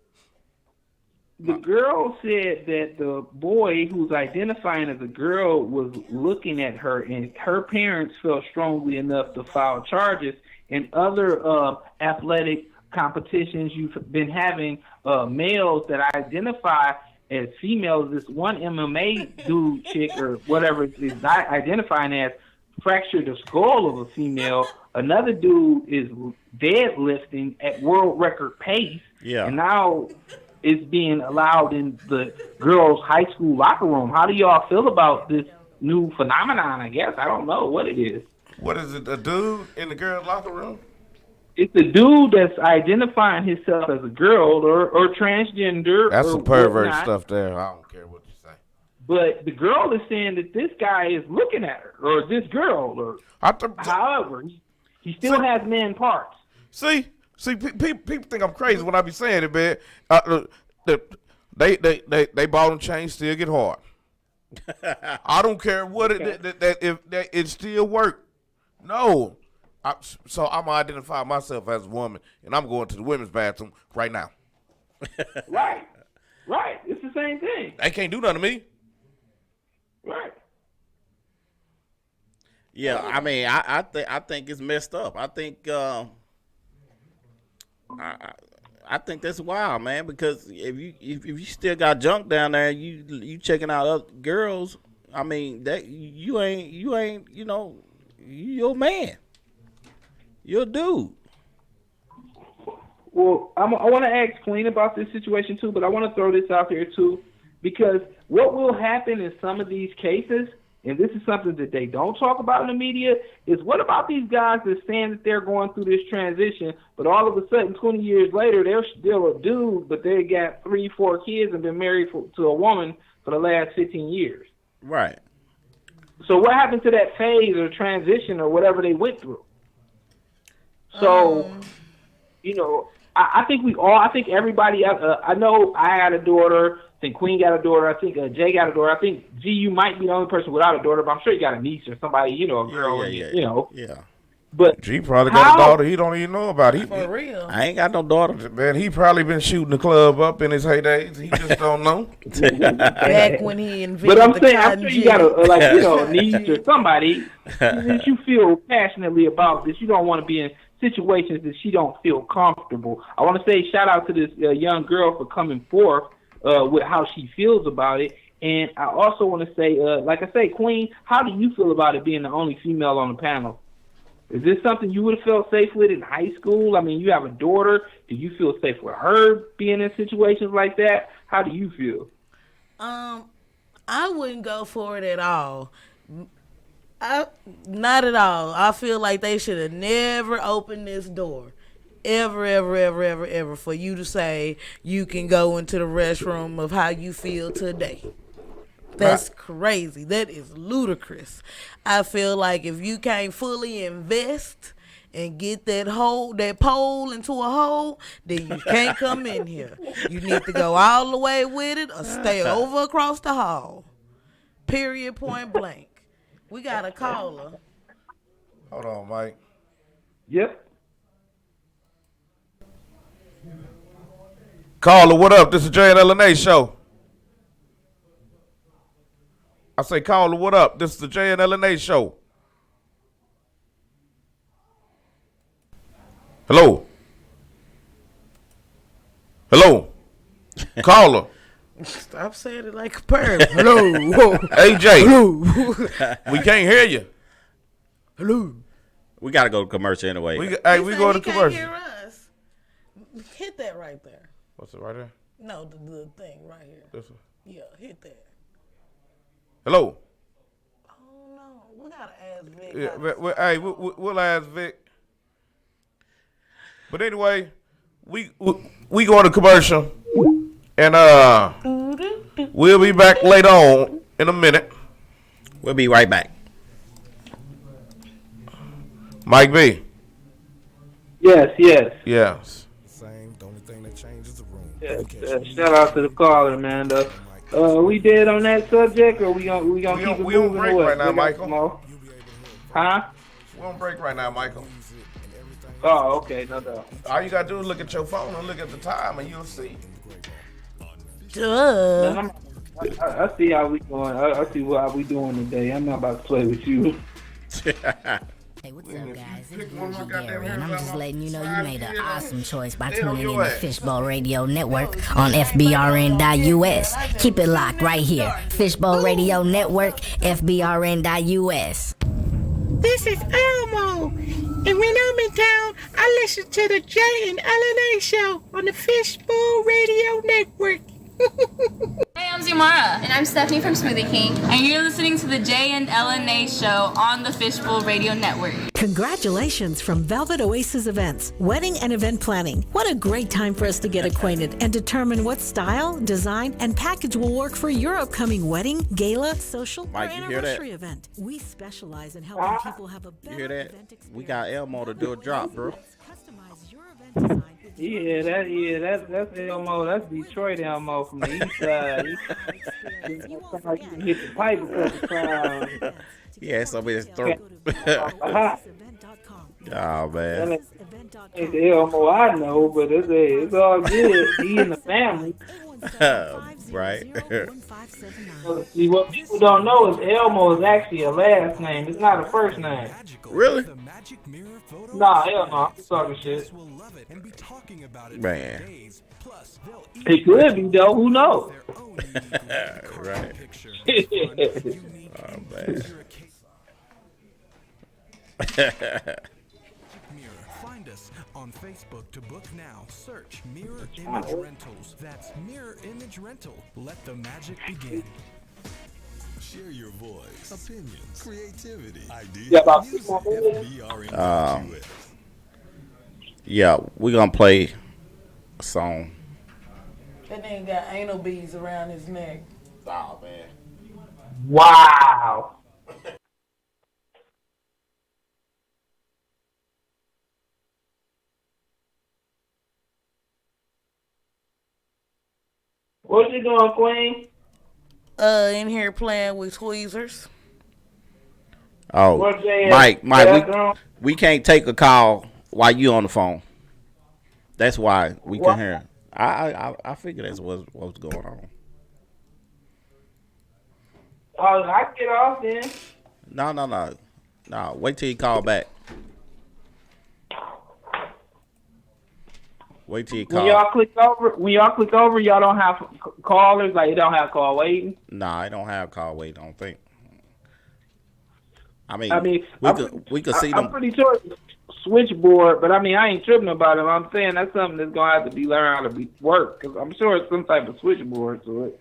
S7: the girl said that the boy who's identifying as a girl was looking at her, and her parents felt strongly enough to file charges. In other athletic competitions you've been having, males that identify as females, this one MMA dude chick or whatever is not identifying as fractured the skull of a female. Another dude is deadlifting at world record pace.
S6: Yeah.
S7: And now it's being allowed in the girls' high school locker room. How do y'all feel about this new phenomenon, I guess? I don't know what it is.
S5: what is it? A dude in the girls' locker room?
S7: It's a dude that's identifying himself as a girl or transgender.
S5: That's
S7: or
S5: some pervert
S7: whatnot.
S5: stuff there. I don't care what you say.
S7: But the girl is saying that this guy is looking at her, or this girl, or however, he still has man parts.
S5: See, people think I'm crazy when I be saying it, man. They ball and chain still get hard. I don't care what it still work. No, so I'm gonna identify myself as a woman, and I'm going to the women's bathroom right now.
S7: Right. It's the same thing.
S5: They can't do nothing to me.
S7: Right.
S6: Yeah, I mean, I think it's messed up. I think I think that's wild, man. Because if you still got junk down there, you checking out other girls. I mean, that you ain't you know, you're a man. You're a dude.
S7: Well, I want to ask Queen about this situation too, but I want to throw this out here too, because what will happen in some of these cases, and this is something that they don't talk about in the media, is what about these guys that saying that they're going through this transition, but all of a sudden 20 years later they're still a dude, but they got 3-4 kids and been married to a woman for the last 15 years.
S6: Right.
S7: So what happened to that phase or transition or whatever they went through? So, you know, I think everybody, I know I had a daughter, I think Queen got a daughter, I think Jay got a daughter, I think G, you might be the only person without a daughter, but I'm sure you got a niece or somebody, you know, a girl, you know.
S6: Yeah.
S7: But
S5: G probably got a daughter he don't even know about.
S4: For real.
S6: I ain't got no daughter.
S5: Man, he probably been shooting the club up in his heydays. He just don't know.
S4: Back when he invented
S7: But I'm
S4: the
S7: saying, I'm
S4: cotton
S7: sure you
S4: gin.
S7: got a niece or somebody that you feel passionately about, that you don't want to be in situations that she don't feel comfortable. I want to say shout out to this young girl for coming forth with how she feels about it. And I also want to say, like I say, Queen, how do you feel about it being the only female on the panel? Is this something you would have felt safe with in high school? I mean, you have a daughter. Do you feel safe with her being in situations like that? How do you feel?
S4: I wouldn't go for it at all. Not at all. I feel like they should have never opened this door. Ever, for you to say you can go into the restroom of how you feel today. That's crazy. That is ludicrous. I feel like if you can't fully invest and get that pole into a hole, then you can't come in here. You need to go all the way with it or stay over across the hall. Period, point blank. We got a caller.
S5: Hold on, Mike.
S7: Yep.
S5: Caller, what up? This is Jay and LNA show. I say, caller, what up? This is the Jay and LNA show. Hello? Caller.
S4: Stop saying it like a perv. Hello.
S5: AJ,
S4: Hello.
S5: we can't hear you.
S4: Hello.
S6: We gotta go to commercial anyway.
S5: We
S4: He
S5: go to
S4: can't
S5: commercial.
S4: hear us. Hit that right there.
S5: What's it right there?
S4: No, the thing right here.
S5: This one.
S4: Yeah, hit that.
S5: Hello.
S4: Oh no, we gotta ask Vic.
S5: Yeah, hey, we'll ask Vic. But anyway, we going to commercial, and we'll be back later on in a minute.
S6: We'll be right back.
S5: Mike B.
S7: Yes.
S5: Yes.
S3: Same. The only thing that changes the room.
S7: Yeah, shout out to the caller, man. We dead on that subject, or we gonna keep it
S5: We
S7: moving?
S5: on break
S7: or what?
S5: right now,
S7: We got
S5: Michael.
S7: some more? Huh?
S5: We're on break right now, Michael.
S7: Oh, okay, no doubt.
S5: All you gotta do is look at your phone and look at the time, and you'll see.
S4: Duh.
S7: Man, I see how we going. I see how we doing today. I'm not about to play with you.
S2: Hey, what's up, guys? It's
S5: Pick one more
S2: Virgil
S5: goddamn
S2: Gary, and I'm just
S5: hairstyle.
S2: letting you know you made an awesome choice by
S5: Stay on
S2: tuning in
S5: your
S2: to
S5: ass.
S2: Fishbowl Radio Network on FBRN.US. Keep it locked right here. Fishbowl Radio Network, FBRN.US.
S8: This is Elmo, and when I'm in town, I listen to the Jay and LNA show on the Fishbowl Radio Network.
S9: Hey, I'm Zumara. And I'm Stephanie from Smoothie King. And you're listening to the Jay and LNA show on the Fishbowl Radio Network.
S10: Congratulations from Velvet Oasis Events, wedding and event planning. What a great time for us to get acquainted and determine what style, design, and package will work for your upcoming wedding, gala, social,
S6: Mike,
S10: or
S6: you hear that?
S10: anniversary event. We specialize in helping people have a
S6: You
S10: better
S6: hear that?
S10: event experience.
S6: We got Elmo to do a drop, bro.
S10: Customize your event design with
S7: That's Elmo. That's Detroit Elmo from the east side. That's how you can hit the pipe because the crowd.
S6: Yeah, so his throat. Oh man.
S7: It's the Elmo I know, but it's all good. He in the family.
S6: Right.
S7: See, what people don't know is Elmo is actually a last name. It's not a first name.
S6: Really?
S7: Nah, hell no. I'm talking shit.
S6: Man.
S7: It could be, though. Who knows?
S6: Right. Oh man.
S3: Find us on Facebook to book now. Search Mirror Image Rentals. That's Mirror Image Rental. Let the magic begin. Share your voice, opinions, creativity, ideas,
S7: Yeah, about
S3: music,
S7: 6 more minutes.
S3: FBRN.US.
S6: Yeah, we're gonna play a song.
S4: That nigga got anal beads around his neck.
S6: Oh man.
S7: Wow. What you doing, Queen?
S4: In here playing with tweezers.
S6: Oh,
S7: Where's Jay at?
S6: Mike,
S7: Bathroom?
S6: we can't take a call while you on the phone. That's why we
S7: What?
S6: can hear. I figured that's what's going on.
S7: Oh, I can get off then.
S6: No. Wait till you call back. Wait till you call.
S7: When y'all click over, y'all don't have callers. Like you don't have call waiting.
S6: Nah, I don't have call wait. I don't think. I mean, we could see them.
S7: I'm pretty sure it's switchboard, but I mean, I ain't tripping about it. I'm saying that's something that's gonna have to be learned how to work. Cause I'm sure it's some type of switchboard to it.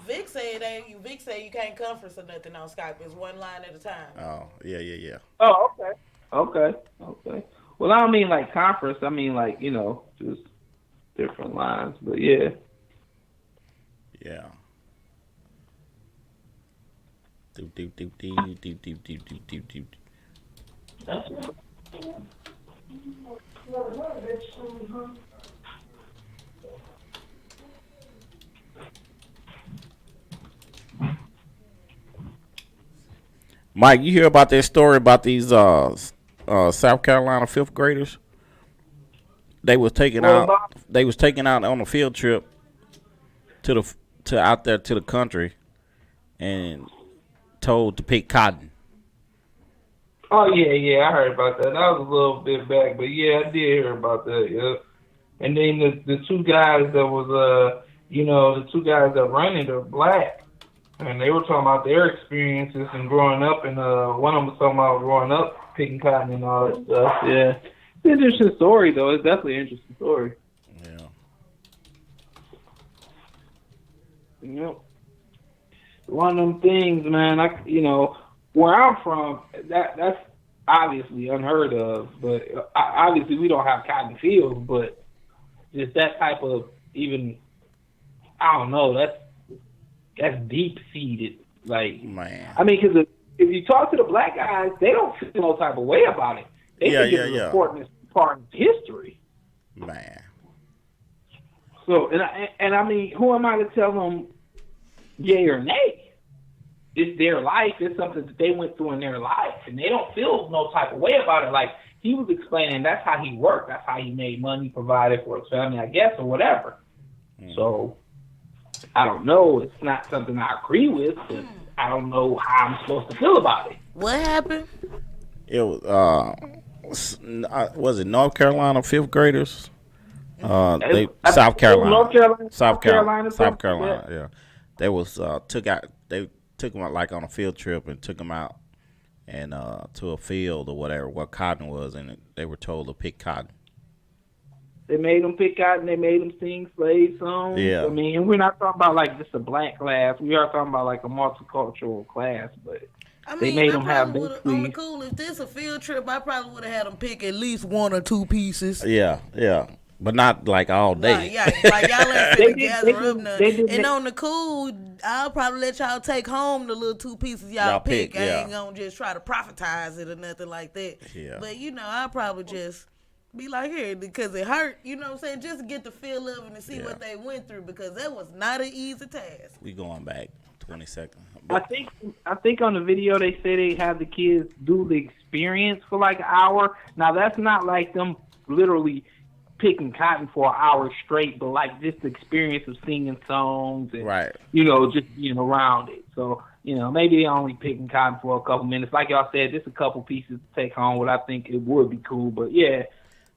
S4: Vic said you can't conference or nothing on Skype. It's one line at a time.
S6: Oh, yeah.
S7: Oh, okay. Well, I don't mean like conference. I mean like just different lines. But yeah.
S6: Yeah. Do. Mike, you hear about that story about these South Carolina fifth graders? They was taken out on a field trip to out there to the country and told to pick cotton.
S7: Oh yeah, I heard about that. That was a little bit back, but yeah, I did hear about that. Yeah. And then the two guys that was the two guys that run it are black. And they were talking about their experiences and growing up, and one of them was talking about growing up picking cotton and all that stuff. Yeah. It's an interesting story, though. It's definitely an interesting story.
S6: Yeah.
S7: Yep. One of them things, man, where I'm from, that's obviously unheard of, but obviously we don't have cotton fields, but just that type of I don't know, that's deep-seated. Like,
S6: man.
S7: I mean, because if you talk to the black guys, they don't feel no type of way about it. They think it's an important part of history.
S6: Man.
S7: So, and I mean, who am I to tell them yay or nay? It's their life. It's something that they went through in their life, and they don't feel no type of way about it. Like, he was explaining that's how he worked. That's how he made money, provided for his family, I guess, or whatever. So, I don't know. It's not something I agree with, but I don't know how I'm supposed to feel about it.
S4: What happened?
S6: It was it North Carolina fifth graders? South Carolina. South Carolina. Yeah. They was They took them like on a field trip and took them out and to a field or whatever where cotton was, and they were told to pick cotton.
S7: They made them pick cotton. They made them sing slave songs.
S6: Yeah.
S7: I mean, we're not talking about like just a black class. We are talking about like a multicultural class, but they made them have basically.
S4: On the cool, if this a field trip, I probably would have had them pick at least one or two pieces.
S6: Yeah. But not like all day.
S4: Like y'all ain't finna gather up nothing. And on the cool, I'll probably let y'all take home the little two pieces y'all pick. I ain't gonna just try to profitize it or nothing like that.
S6: Yeah.
S4: But I'll probably just be like, here, because it hurt, you know what I'm saying? Just to get the feel of it and see what they went through, because that was not an easy task.
S6: We going back 20 seconds.
S7: I think on the video they say they have the kids do the experience for like an hour. Now that's not like them literally picking cotton for an hour straight, but like just the experience of singing songs and just being around it. So, maybe they're only picking cotton for a couple minutes. Like y'all said, just a couple pieces to take home, what I think it would be cool. But yeah,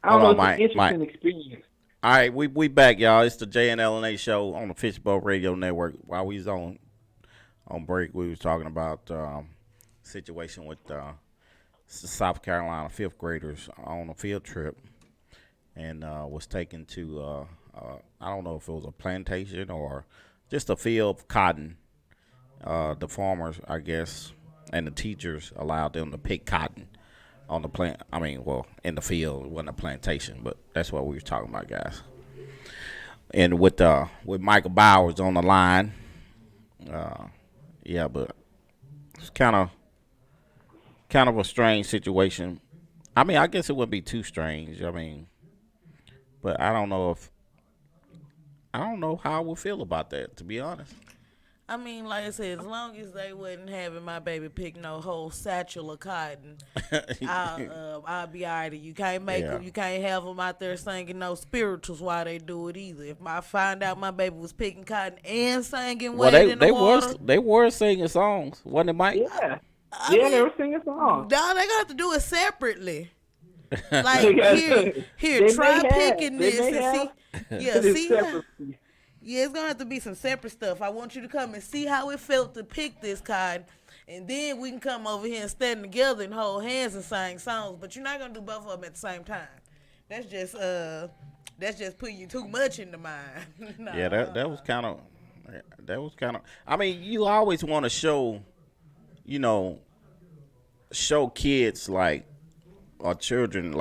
S7: I don't know, it's an interesting experience.
S6: All right, we back, y'all. It's the Jay and LNA show on the Fishbowl Radio Network. While we was on break, we was talking about situation with South Carolina fifth graders on a field trip, and was taken to I don't know if it was a plantation or just a field of cotton. The farmers, I guess, and the teachers allowed them to pick cotton on the plant. I mean, well, in the field, it wasn't a plantation, but that's what we were talking about, guys. And with Michael Bowers on the line, but it's kind of a strange situation. I mean, I guess it wouldn't be too strange. I mean, but I don't know how I would feel about that, to be honest.
S4: I mean, like I said, as long as they wasn't having my baby pick no whole satchel of cotton, I'll be all right. You can't make them, you can't have them out there singing no spirituals while they do it either. If I find out my baby was picking cotton and singing Wade in the water.
S6: They were singing songs, wasn't it, Mike?
S7: Yeah. They were singing songs.
S4: No, they got to do it separately. Like, here, try picking this and see. See how. Yeah, it's going to have to be some separate stuff. I want you to come and see how it felt to pick this cotton, and then we can come over here and stand together and hold hands and sing songs, but you're not going to do both of them at the same time. That's just putting you too much in the mind. No.
S6: Yeah, that was kind of, I mean, you always want to show kids or children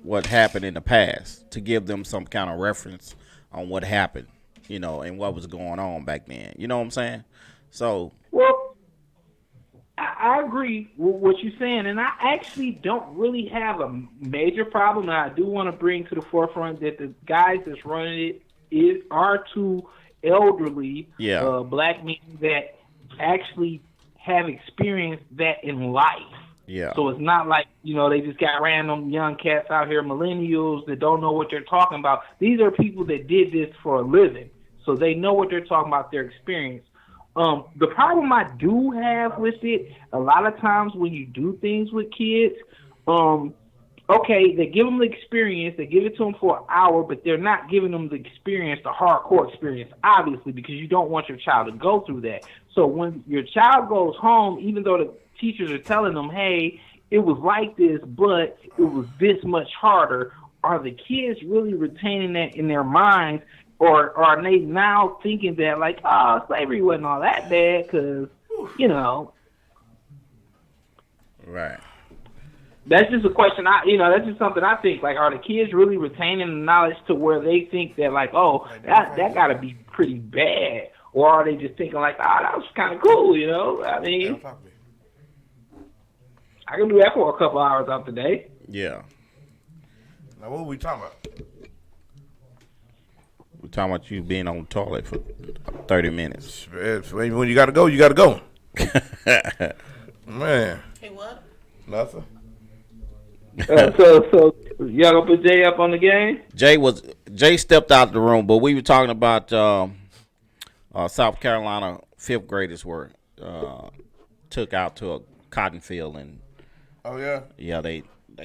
S6: what happened in the past, to give them some kind of reference on what happened. And what was going on back then. You know what I'm saying? So.
S7: Well, I agree with what you're saying, and I actually don't really have a major problem. And I do want to bring to the forefront that the guys that's running it are two elderly black men that actually have experienced that in life.
S6: Yeah.
S7: So it's not like, they just got random young cats out here, millennials, that don't know what they're talking about. These are people that did this for a living. So they know what they're talking about, their experience. The problem I do have with it, a lot of times when you do things with kids, okay, they give them the experience, they give it to them for an hour, but they're not giving them the experience, the hardcore experience, obviously, because you don't want your child to go through that. So when your child goes home, even though the teachers are telling them, hey, it was like this, but it was this much harder, are the kids really retaining that in their minds, or are they now thinking that, like, oh, slavery wasn't all that bad because, you know.
S6: Right.
S7: That's just a question. That's just something I think. Like, are the kids really retaining the knowledge to where they think that, like, oh, that got to be pretty bad, or are they just thinking like, that was kind of cool, you know? I mean, I can do that for a couple hours out the day.
S6: Yeah.
S5: Now, what are we talking about?
S6: We're talking about you being on the toilet for 30 minutes.
S5: When you got to go, you got to go. Man.
S4: Hey, what?
S5: Nothing.
S7: So y'all gonna put Jay up on the game?
S6: Jay stepped out the room, but we were talking about South Carolina fifth graders were took out to a cotton field and they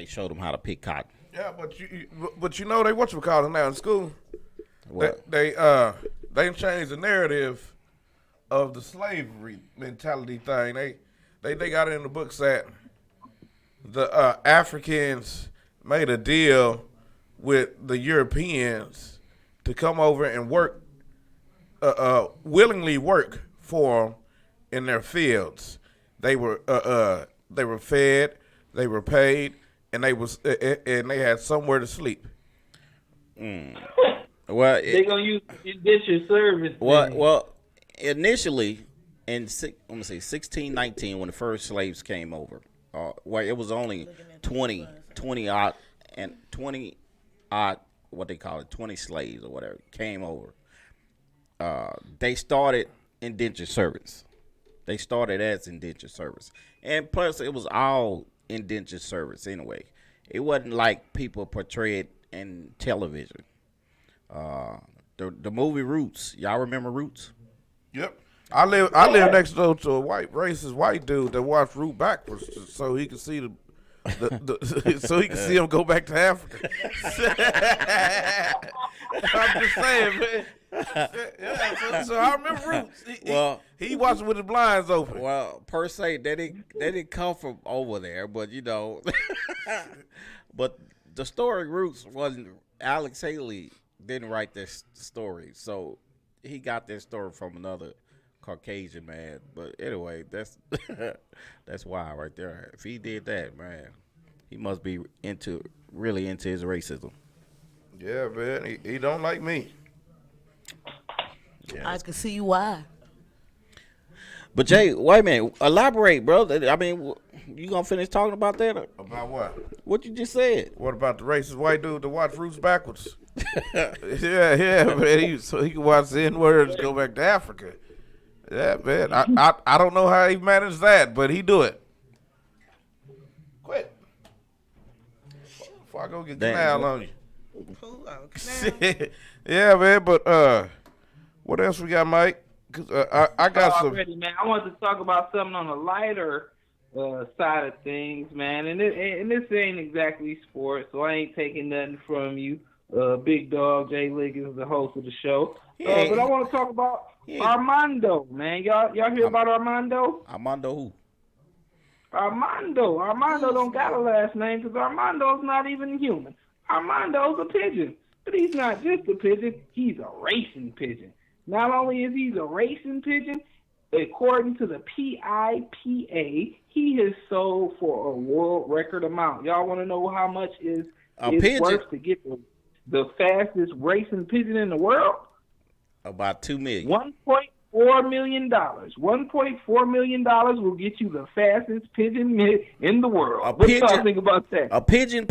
S6: showed them how to pick cotton.
S5: Yeah, but you know they whatchamacallit now in school.
S6: What?
S5: They changed the narrative of the slavery mentality thing. They got it in the books that the Africans made a deal with the Europeans to come over and work, willingly work for them in their fields. They were fed, they were paid, and they had somewhere to sleep.
S6: Well,
S7: they're gonna use indentured service.
S6: Well, initially in 1619 when the first slaves came over. It was only 20 odd, what they call it, 20 slaves or whatever came over. They started indentured service. They started as indentured service. And plus, it was all indentured service anyway. It wasn't like people portrayed in television. The movie Roots, y'all remember Roots?
S5: Yep. I live next door to a racist white dude that watched Root backwards so he could see so he could see him go back to Africa. I'm just saying, man. Yeah, so I remember Roots. He watched it with his blinds open.
S6: Well, per se, they didn't come from over there, but but the story Roots wasn't. Alex Haley didn't write this story, so he got this story from another Caucasian man. But anyway, that's wild right there. If he did that, man, he must be really into his racism.
S5: Yeah, man, he don't like me.
S4: Yeah. I can see why.
S6: But Jay, wait a minute, elaborate, bro. I mean, you gonna finish talking about that?
S5: About what?
S6: What you just said.
S5: What about the racist white dude that watched Roots backwards? yeah, man. So he can watch the N-words go back to Africa. Yeah, man. I don't know how he managed that, but he do it. Quit. Before I go get canal on you. Yeah, man. But what else we got, Mike? Cause I got some.
S7: Already, man. I wanted to talk about something on the lighter side of things, man. And this ain't exactly sports, so I ain't taking nothing from you. Big dog Jay Liggins, the host of the show. But I want to talk about Armando, man. Y'all hear about Armando?
S6: Armando who?
S7: Armando don't got a last name because Armando's not even human. Armando's a pigeon. But he's not just a pigeon, he's a racing pigeon. Not only is he a racing pigeon, according to the PIPA, he has sold for a world record amount. Y'all want to know how much is worth to get the fastest racing pigeon in the world?
S6: About $2 million.
S7: $1.4 million. $1.4 million will get you the fastest pigeon in the world. What do y'all think about that?
S6: A pigeon?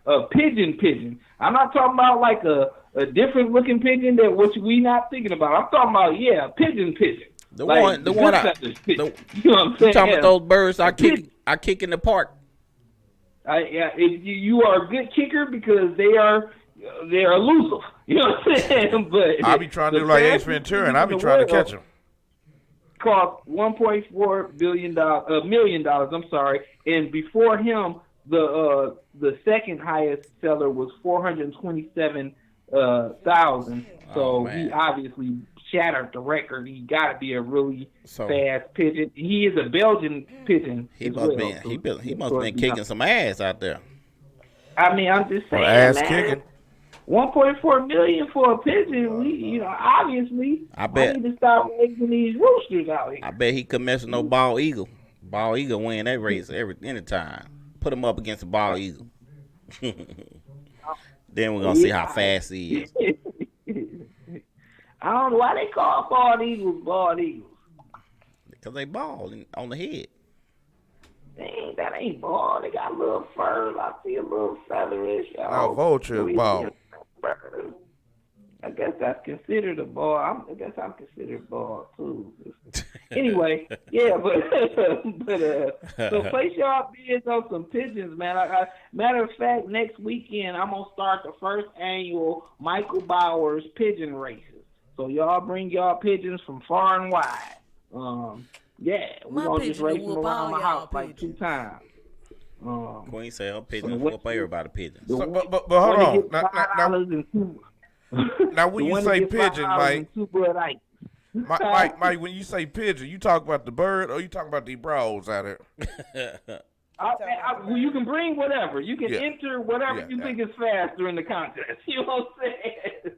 S7: A pigeon. I'm not talking about like a different looking pigeon that we not thinking about. I'm talking about a pigeon.
S6: The one you know what I'm saying? You talking about those birds I kick in the park.
S7: You are a good kicker because they are elusive. You know what I'm saying? But
S5: I be trying to do like Ace Ventura, and I be trying to catch them.
S7: Cost $1.4 million. I'm sorry, and before him, the second highest seller was 427,000. So he obviously shattered the record. He got to be a really fast pigeon. He is a Belgian pigeon.
S6: He must have been kicking some ass out there.
S7: I mean, I'm just saying,
S5: ass
S7: man.
S5: kicking.
S7: 1.4 million for a pigeon. Obviously, I need to start raising these roosters out here.
S6: I bet he could mess with no bald eagle. Bald eagle win that race anytime. Put him up against a bald eagle. Then we're gonna see how fast he is.
S7: I don't know why they call bald eagles bald eagles.
S6: Because they bald on the head.
S7: That ain't bald. They got a little fur. I see a little featherish.
S5: Vulture is bald.
S7: I guess that's considered a bald. I guess I'm considered bald too. Anyway, yeah, but so place y'all bids on some pigeons, man. Matter of fact, next weekend I'm gonna start the first annual Michael Bowers pigeon races. So y'all bring y'all pigeons from far and wide. Yeah, we're gonna just race them around my house like 2 times.
S6: Queen said her pigeons whoop everybody pigeons.
S5: But hold on. Now when you say pigeon, Mike, when you say pigeon, you talk about the bird or you talk about the bros out here?
S7: You can bring whatever. You can enter whatever you think is faster in the contest. You know what I'm saying?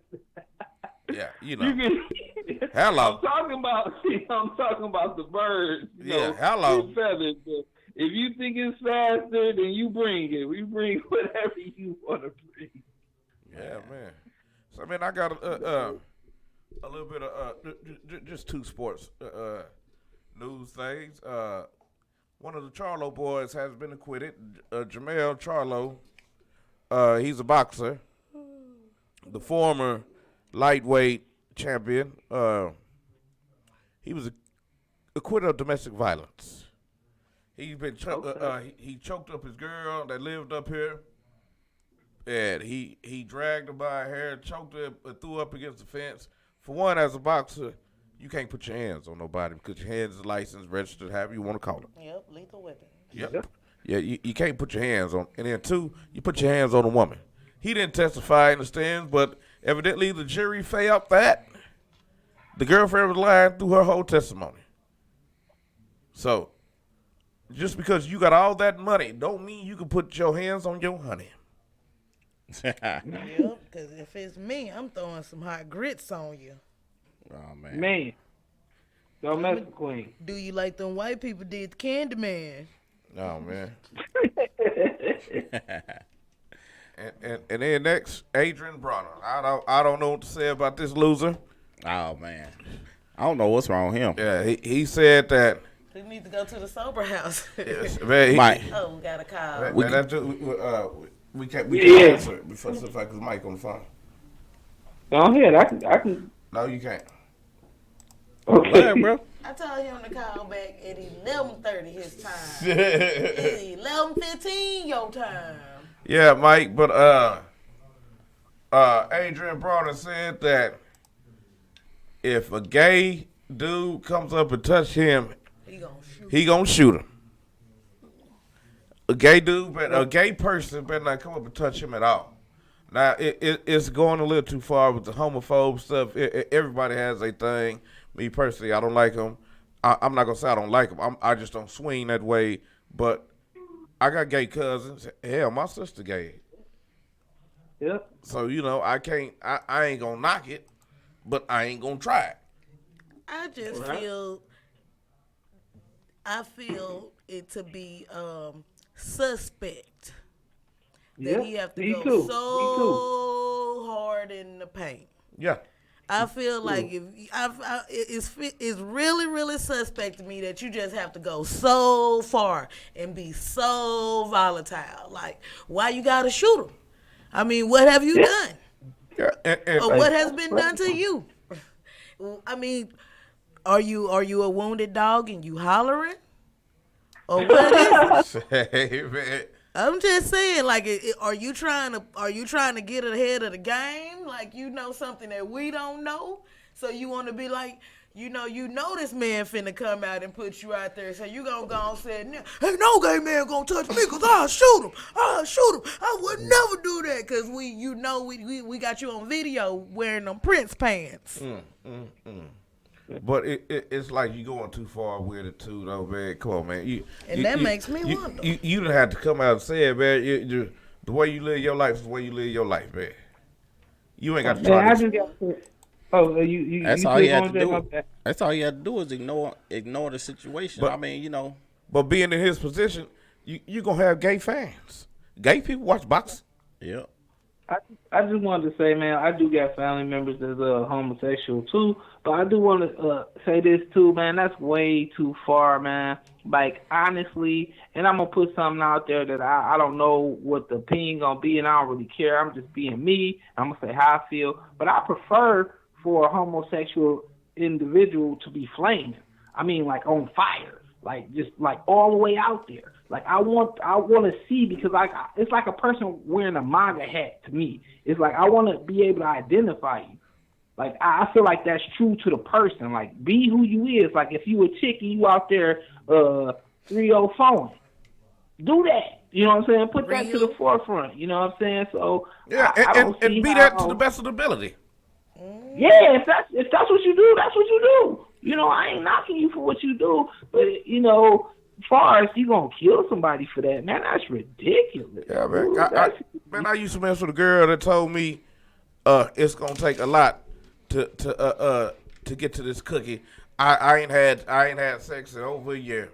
S5: Yeah, you know. Hello.
S7: I'm talking about the birds.
S5: Hello.
S7: Feathers. If you think it's faster, then you bring it. We bring whatever you want to bring.
S5: Yeah, man. So, man, I got a little bit of just 2 sports news things. One of the Charlo boys has been acquitted. Jamel Charlo, he's a boxer. The former lightweight champion. He was acquitted of domestic violence. He's been he choked up his girl that lived up here, and he dragged her by her hair, choked her, threw her up against the fence. For one, as a boxer, you can't put your hands on nobody because your hands is licensed, registered, however you want to call it.
S4: Yep, lethal weapon.
S5: Yep. Yeah, you can't put your hands on. And then 2, you put your hands on a woman. He didn't testify in the stands, but evidently the jury felt that the girlfriend was lying through her whole testimony. So, just because you got all that money don't mean you can put your hands on your honey.
S4: Yep, because if it's me, I'm throwing some hot grits on you.
S6: Oh, man.
S7: Man. Don't mess with Queen.
S4: Do you like them white people did the Candyman?
S5: Oh, man. and then next, Adrian Broner. I don't know what to say about this loser.
S6: Oh, man. I don't know what's wrong with him.
S5: Yeah, he said that.
S4: We need to go to the sober house.
S5: Yes, man,
S6: Mike.
S4: Oh, we got a call.
S5: We can't answer it before because Mike on the phone.
S7: Go ahead. I can.
S5: No, you can't.
S7: Okay,
S6: yeah, bro.
S4: I told him to call back at 11:30 his time. It's 11:15 your time.
S5: Yeah, Mike, but Adrian Broner said that if a gay dude comes up and touch him, he gonna shoot him. A gay dude, a gay person better not come up and touch him at all. Now, it's going a little too far with the homophobe stuff. Everybody has a thing. Me personally, I don't like them. I'm not going to say I don't like them. I just don't swing that way. But I got gay cousins. Hell, my sister gay.
S7: Yep.
S5: So, I can't, I ain't going to knock it, but I ain't going to try it.
S4: I just feel it to be suspect that he have to go so hard in the paint.
S5: Yeah.
S4: I feel like it's really, really suspect to me that you just have to go so far and be so volatile. Like, why you gotta shoot him? I mean, what have you done?
S5: Yeah.
S4: Or what has been done to you? I mean, are you a wounded dog and you hollering? Or what is it?
S5: Hey, man.
S4: I'm just saying, like, are you trying to get ahead of the game? Like, you know something that we don't know? So you want to be like, you know this man finna come out and put you out there. So you gonna go and say, hey, no gay man gonna touch me because I'll shoot him. I would never do that because we got you on video wearing them Prince pants.
S5: But it's like you going too far with it too, though, man. Come on, man.
S4: That makes me wonder.
S5: You done had to come out and say it, man. The way you live your life is the way you live your life, man. You ain't got to try to.
S6: That's all you had to do. That's all you had to do is ignore the situation.
S5: But,
S6: I mean, you know.
S5: But being in his position, you gonna have gay fans. Gay people watch boxing.
S6: Yeah.
S7: I just wanted to say, man, I do got family members that's homosexual too, but I do want to say this too, man. That's way too far, man. Like, honestly, and I'm gonna put something out there that I don't know what the opinion gonna be, and I don't really care. I'm just being me. I'm gonna say how I feel, but I prefer for a homosexual individual to be flaming. I mean, like on fire, like just like all the way out there. Like I want to see, because it's like a person wearing a MAGA hat to me. It's like I want to be able to identify you. Like I feel like that's true to the person. Like be who you is. Like if you a chick and you out there 304, do that. You know what I'm saying? Put that to the forefront. You know what I'm saying? So
S5: yeah, and be that to the best of the ability.
S7: Yeah, if that's what you do, that's what you do. You know, I ain't knocking you for what you do, but you know, as far as you gonna kill somebody for that, man, that's ridiculous.
S5: Yeah, man. I used to mess with a girl that told me it's gonna take a lot to get to this cookie. I ain't had sex in over a year,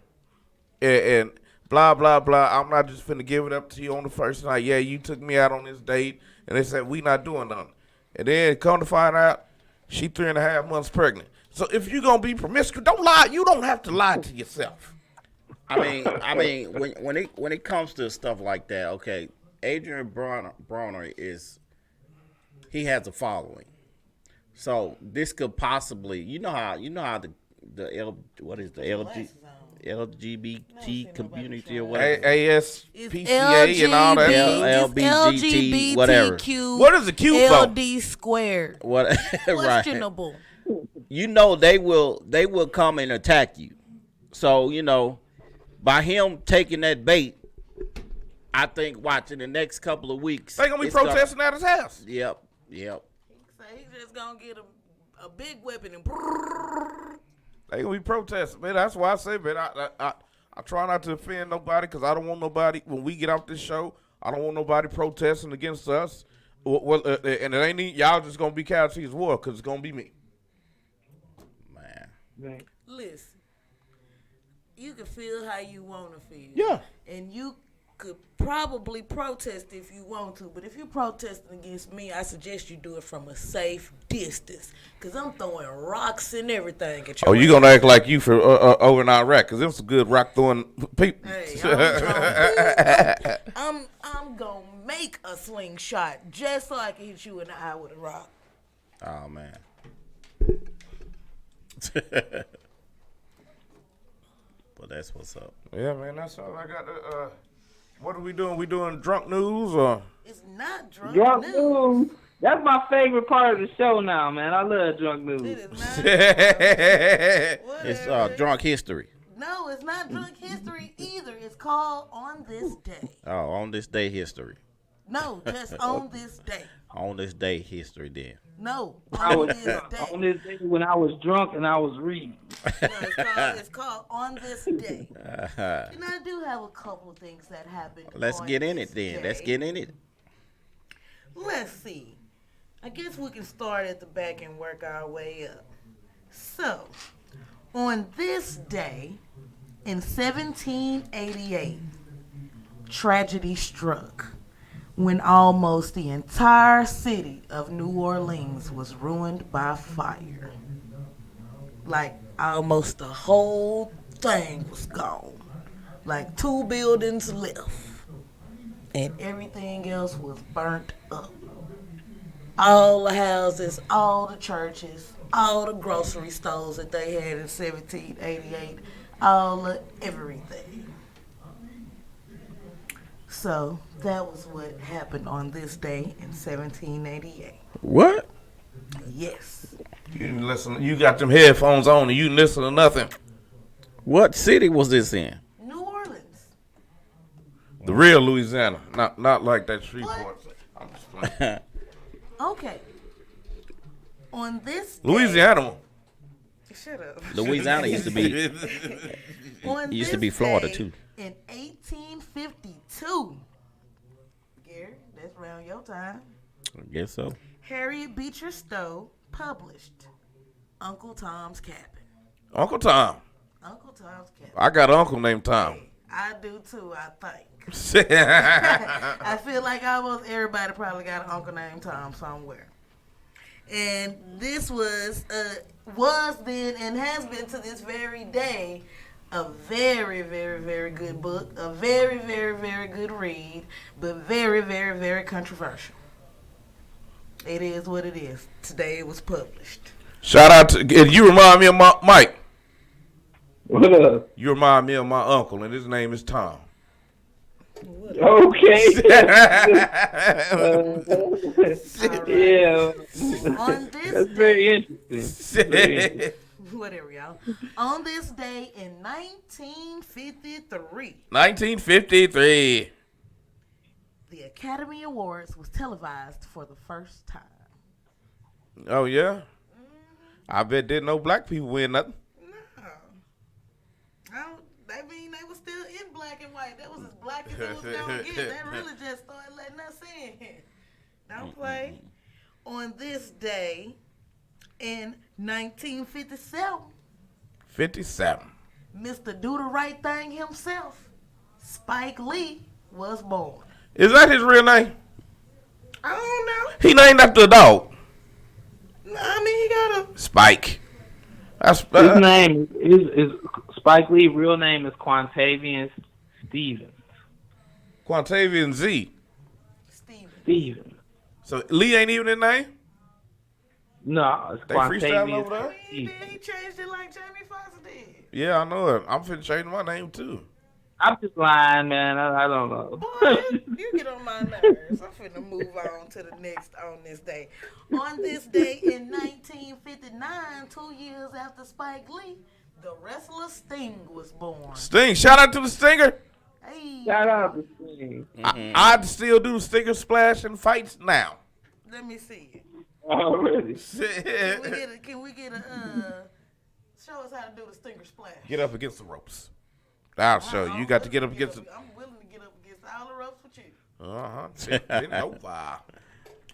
S5: and blah blah blah. I'm not just finna give it up to you on the first night. Yeah, you took me out on this date, and they said we not doing nothing. And then come to find out, she 3.5 months pregnant. So if you're gonna be promiscuous, don't lie. You don't have to lie to yourself.
S6: I mean, when it comes to stuff like that, okay, Adrian Broner he has a following. So this could possibly, you know how LGBT community or whatever.
S5: ASPCA and all that.
S6: LGBT, whatever.
S5: What is the Q for?
S4: LD squared.
S6: What?
S4: Questionable.
S6: Right. You know they will come and attack you. So you know, by him taking that bait, I think watching the next couple of weeks,
S5: they gonna be protesting at his house.
S6: Yep.
S4: So he's just gonna get a big weapon and.
S5: They gonna be protesting, man. That's why I say, man, I try not to offend nobody because I don't want nobody, when we get off this show, I don't want nobody protesting against us. And it ain't y'all just gonna be Cowboys war because it's gonna be me.
S6: Man.
S4: Listen, you can feel how you want to feel.
S5: Yeah.
S4: And you could probably protest if you want to, but if you're protesting against me, I suggest you do it from a safe distance, because I'm throwing rocks and everything at you.
S5: Oh, you gonna act like you for over in Iraq, because them some good rock throwing people.
S4: Hey, I'm gonna make a slingshot just so I can hit you in the eye with a rock.
S6: Oh man. But that's what's up.
S5: Yeah, man, that's all I got. What are we doing? We doing drunk news or?
S4: It's not drunk
S7: news. That's my favorite part of the show now, man. I love drunk news.
S4: It is not.
S6: It's drunk history.
S4: No, it's not drunk history either. It's called On This Day.
S6: Oh, on this day history.
S4: No, just on this day.
S6: On this day history then.
S4: No, on this day.
S7: On this day when I was drunk and I was reading.
S4: No, it's called On This Day. And I do have a couple of things that happened.
S6: Let's get in it then.
S4: Day.
S6: Let's get in it.
S4: Let's see. I guess we can start at the back and work our way up. So, on this day in 1788, tragedy struck when almost the entire city of New Orleans was ruined by fire. Like, almost the whole thing was gone. Like 2 buildings left. And everything else was burnt up. All the houses, all the churches, all the grocery stores that they had in 1788, all of everything. So that was what happened on this day in 1788.
S6: What?
S4: Yes.
S5: You didn't listen. You got them headphones on and you didn't listen to nothing.
S6: What city was this in?
S4: New Orleans.
S5: The real Louisiana, not like that Shreveport. I'm just playing.
S4: Okay. On this day,
S5: Louisiana.
S4: Shut up.
S6: Louisiana used to be Florida
S4: day,
S6: too.
S4: In 1852, Gary, that's around your time.
S6: I guess so.
S4: Harriet Beecher Stowe published Uncle Tom's Cabin.
S5: Uncle Tom.
S4: Uncle Tom's Cabin.
S5: I got an uncle named Tom.
S4: I do too, I think. I feel like almost everybody probably got an uncle named Tom somewhere. And this was then and has been to this very day a very, very, very good book, a very, very, very good read, but very, very, very controversial. It is what it is. Today it was published.
S5: Shout out to you. Remind me of Mike.
S7: What up?
S5: You remind me of my uncle, and his name is Tom.
S7: Okay. Yeah.
S4: On this
S7: That's very interesting.
S4: Whatever, y'all. On this day in 1953.
S5: 1953.
S4: The Academy Awards was televised for the first time.
S5: Oh yeah. I bet didn't no black people win nothing.
S4: I mean, they were still in black and white. That was as black as it was going to get. That really just started letting us in. Don't play. On this day in 1957.
S5: 57.
S4: Mr. Do the Right Thing himself, Spike Lee, was born.
S5: Is that his real name?
S4: I don't know.
S5: He named after a dog.
S4: I mean, he got a...
S5: Spike.
S7: His name is Spike Lee. Real name is Quantavian Stevens.
S5: Quantavian Z.
S7: Stevens.
S5: So Lee ain't even his name?
S7: No, it's
S5: They freestyling over
S7: Quantavian.
S5: there?
S4: He changed it like Jamie Foxx did.
S5: Yeah, I know it. I'm finna change my name too.
S7: I'm just lying, man. I don't know.
S4: Boy, you get on my nerves. I'm finna move on to the next on this day. On this day in 1959, 2 years after Spike Lee, the wrestler Sting was born.
S5: Sting, shout out to the Stinger.
S4: Hey,
S7: Shout out to Sting.
S5: I'd still do Stinger splash and fights now.
S4: let me see it.
S7: Oh, really?
S4: Can we get a show us how to do the Stinger splash?
S5: Get up against the ropes. I'll show you. You got to get up against it.
S4: I'm willing to get up against all the ropes with you.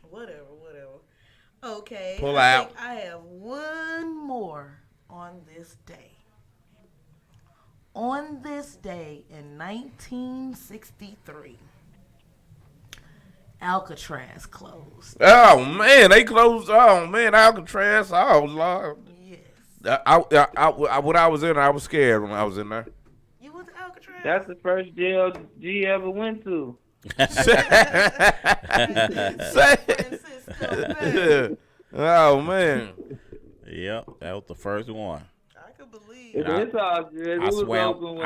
S4: Whatever. Okay.
S5: Pull
S4: I
S5: out.
S4: think I have one more on this day. On this day in 1963, Alcatraz closed.
S5: Oh man, they closed. Oh man, Alcatraz. Oh Lord.
S4: Yes.
S5: When I was in there, I was scared when I was in there.
S4: You went to Alcatraz?
S7: That's the first jail G ever went to.
S5: Oh man.
S6: Yep, that was the first one.
S4: I could believe
S7: It's all good.
S6: I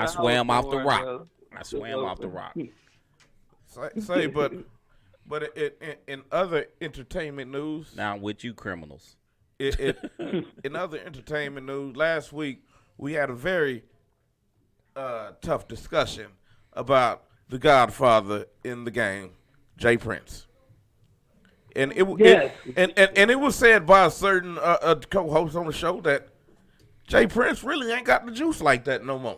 S6: swam off the rock. I swam off the rock.
S5: Say, but in other entertainment news,
S6: Now with you criminals.
S5: in other entertainment news, last week we had a very tough discussion about the Godfather in the game, Jay Prince, and it was said by a certain co-host on the show that Jay Prince really ain't got the juice like that no more.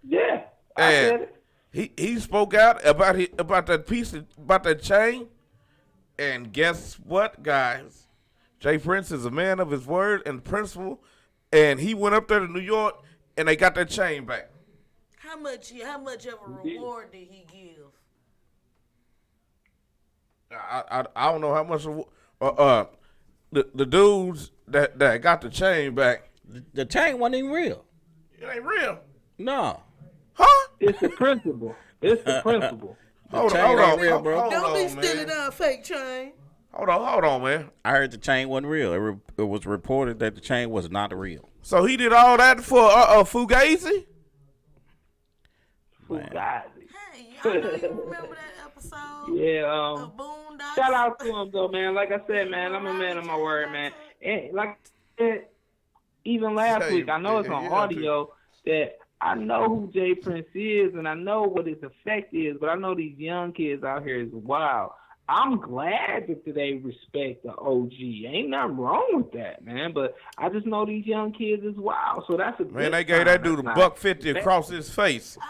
S7: Yeah, I
S5: And
S7: said it.
S5: he spoke out about that chain, and guess what, guys? Jay Prince is a man of his word and principle, and he went up there to New York, and they got that chain back.
S4: How much of a reward did he give?
S5: I don't know how much. The dudes that got the chain back,
S6: The chain wasn't even real.
S5: it ain't real,
S6: No.
S5: huh?
S7: It's the principle. It's the principle.
S5: Hold
S6: chain
S5: on,
S6: ain't real, bro.
S4: Don't be
S5: man.
S4: stealing our fake chain.
S5: Hold on, man.
S6: I heard the chain wasn't real. It was reported that the chain was not real.
S5: So he did all that for Fugazi?
S7: Fugazi.
S4: Hey, I know you remember that episode
S7: Yeah,
S4: of Boondocks?
S7: shout out to him though, man. Like I said, man, I'm a man of my word, man. And like I said, even last week, I know it's on audio that I know who Jay Prince is and I know what his effect is, but I know these young kids out here is wild. I'm glad that they respect the OG. Ain't nothing wrong with that, man. But I just know these young kids is wild, so that's a
S5: man. They gave that dude a $150 across his face.
S4: I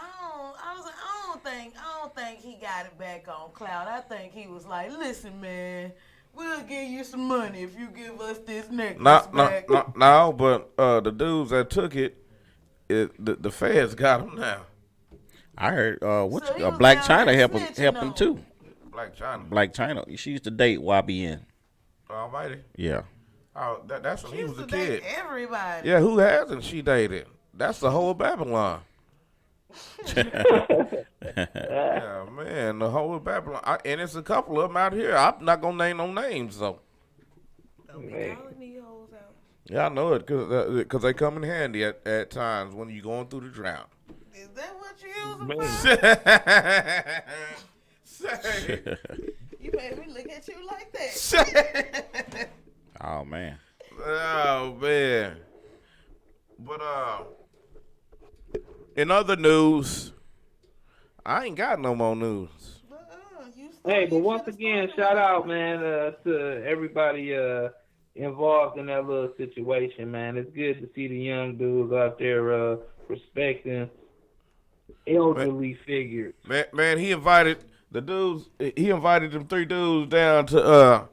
S4: don't think he got it back on cloud. I think he was like, listen, man, we'll give you some money if you give us this necklace back.
S5: No, but the dudes that took it, the feds got him now.
S6: I heard Black China helped him too.
S5: Black China.
S6: She used to date YBN.
S5: Almighty.
S6: Yeah.
S5: Oh, that's when he was a
S4: to
S5: kid.
S4: date everybody.
S5: Yeah, who hasn't she dated? That's the whole Babylon. Yeah, man, the whole Babylon. And it's a couple of them out here. I'm not going to name no names, though.
S4: Don't be calling these hoes out.
S5: Yeah, I know it, because they come in handy at times when you're going through the drought.
S4: Is that what you use them for? You made me look at you like that.
S6: Oh, man.
S5: Oh, man. But, in other news, I ain't got no more news.
S7: Hey, but once again, shout out, man, to everybody involved in that little situation, man. It's good to see the young dudes out there respecting elderly figures.
S5: Man, he invited the dudes. He invited them 3 dudes down to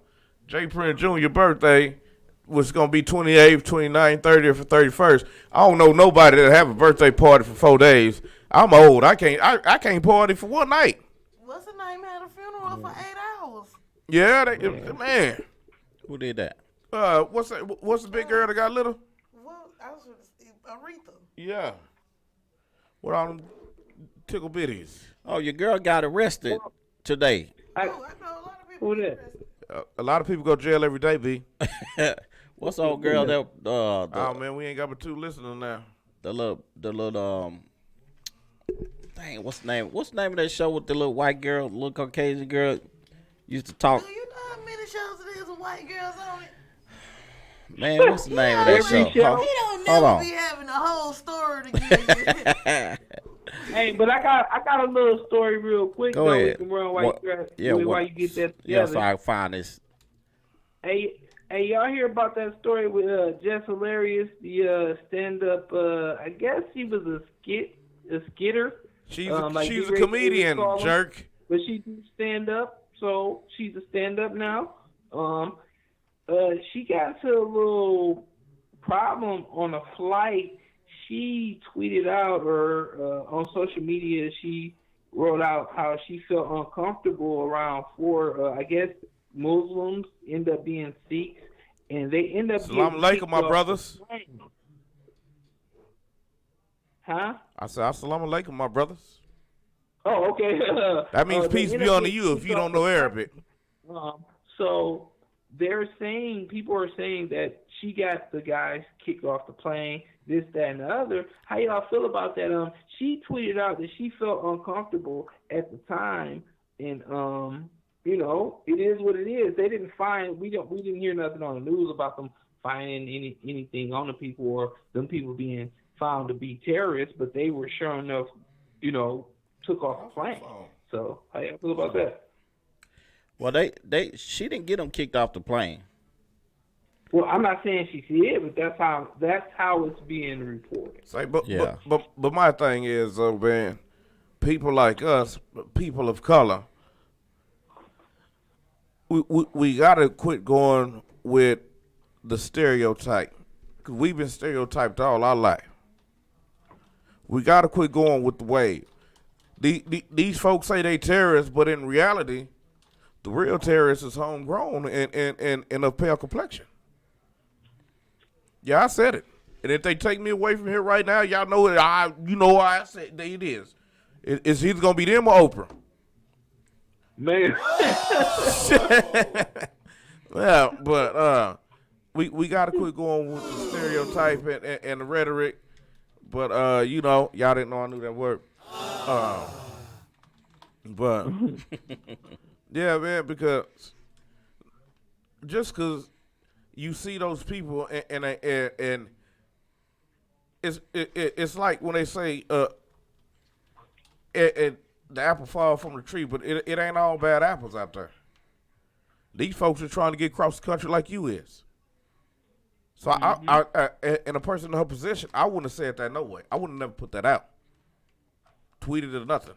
S5: Jay Prince Jr. birthday, which is gonna be 28th, 29th, 30th, or 31st. I don't know nobody that have a birthday party for 4 days. I'm old. I can't party for one night.
S4: What's the name? Had a funeral for 8 hours.
S5: Yeah, man.
S6: Who did that?
S5: What's the big girl that got little?
S4: Well, I was Aretha.
S5: Yeah. What all them tickle bitties?
S6: Oh, your girl got arrested today.
S4: I know a lot of people.
S7: Who that?
S5: A lot of people go to jail every day, B.
S6: What's the old girl that?
S5: Oh man, we ain't got but 2 listeners now.
S6: The little dang, what's the name? What's the name of that show with the little white girl, little Caucasian girl used to talk?
S4: Do you know how many shows it is with white girls on it?
S6: Man, what's the name of that show?
S4: He don't never be having a whole story to give you.
S7: Hey, but I got a little story real quick.
S6: Go ahead.
S7: We can run while you get that together.
S6: Yeah, so I can find this.
S7: Hey, y'all hear about that story with Jess Hilarious, the stand-up? I guess she was a skitter.
S5: She's a comedian, jerk.
S7: But she do stand up, so she's a stand-up now. She got into a little problem on a flight. She tweeted out, or on social media, she wrote out how she felt uncomfortable around 4, I guess, Muslims end up being Sikhs, and they end up
S5: Salam alaikum, my brothers.
S7: Huh?
S5: I said, Assalamu alaikum, my brothers.
S7: Oh, okay.
S5: That means peace be unto you if you don't know Arabic.
S7: So people are saying that she got the guys kicked off the plane, this, that, and the other. How y'all feel about that? She tweeted out that she felt uncomfortable at the time, and it is what it is. They didn't find we didn't hear nothing on the news about them finding anything on the people or them people being found to be terrorists, but they were sure enough, took off the plane. So how y'all feel about that?
S6: Well, she didn't get them kicked off the plane.
S7: Well, I'm not saying she did, but that's how it's being reported.
S5: But my thing is, man, people like us, people of color, we gotta quit going with the stereotype, because we've been stereotyped all our life. We gotta quit going with the wave. These folks say they terrorists, but in reality, the real terrorist is homegrown and of pale complexion. Yeah, I said it. And if they take me away from here right now, y'all know it. You know why I said it is. It's either gonna be them or Oprah.
S7: Man.
S5: Well, but we gotta quit going with the stereotype and the rhetoric. But y'all didn't know I knew that word. But yeah, man, because just because you see those people, and it's like when they say the apple fall from the tree, but it ain't all bad apples out there. These folks are trying to get across the country like you is. So I and a person in her position, I wouldn't have said that no way. I wouldn't have never put that out, tweeted it or nothing.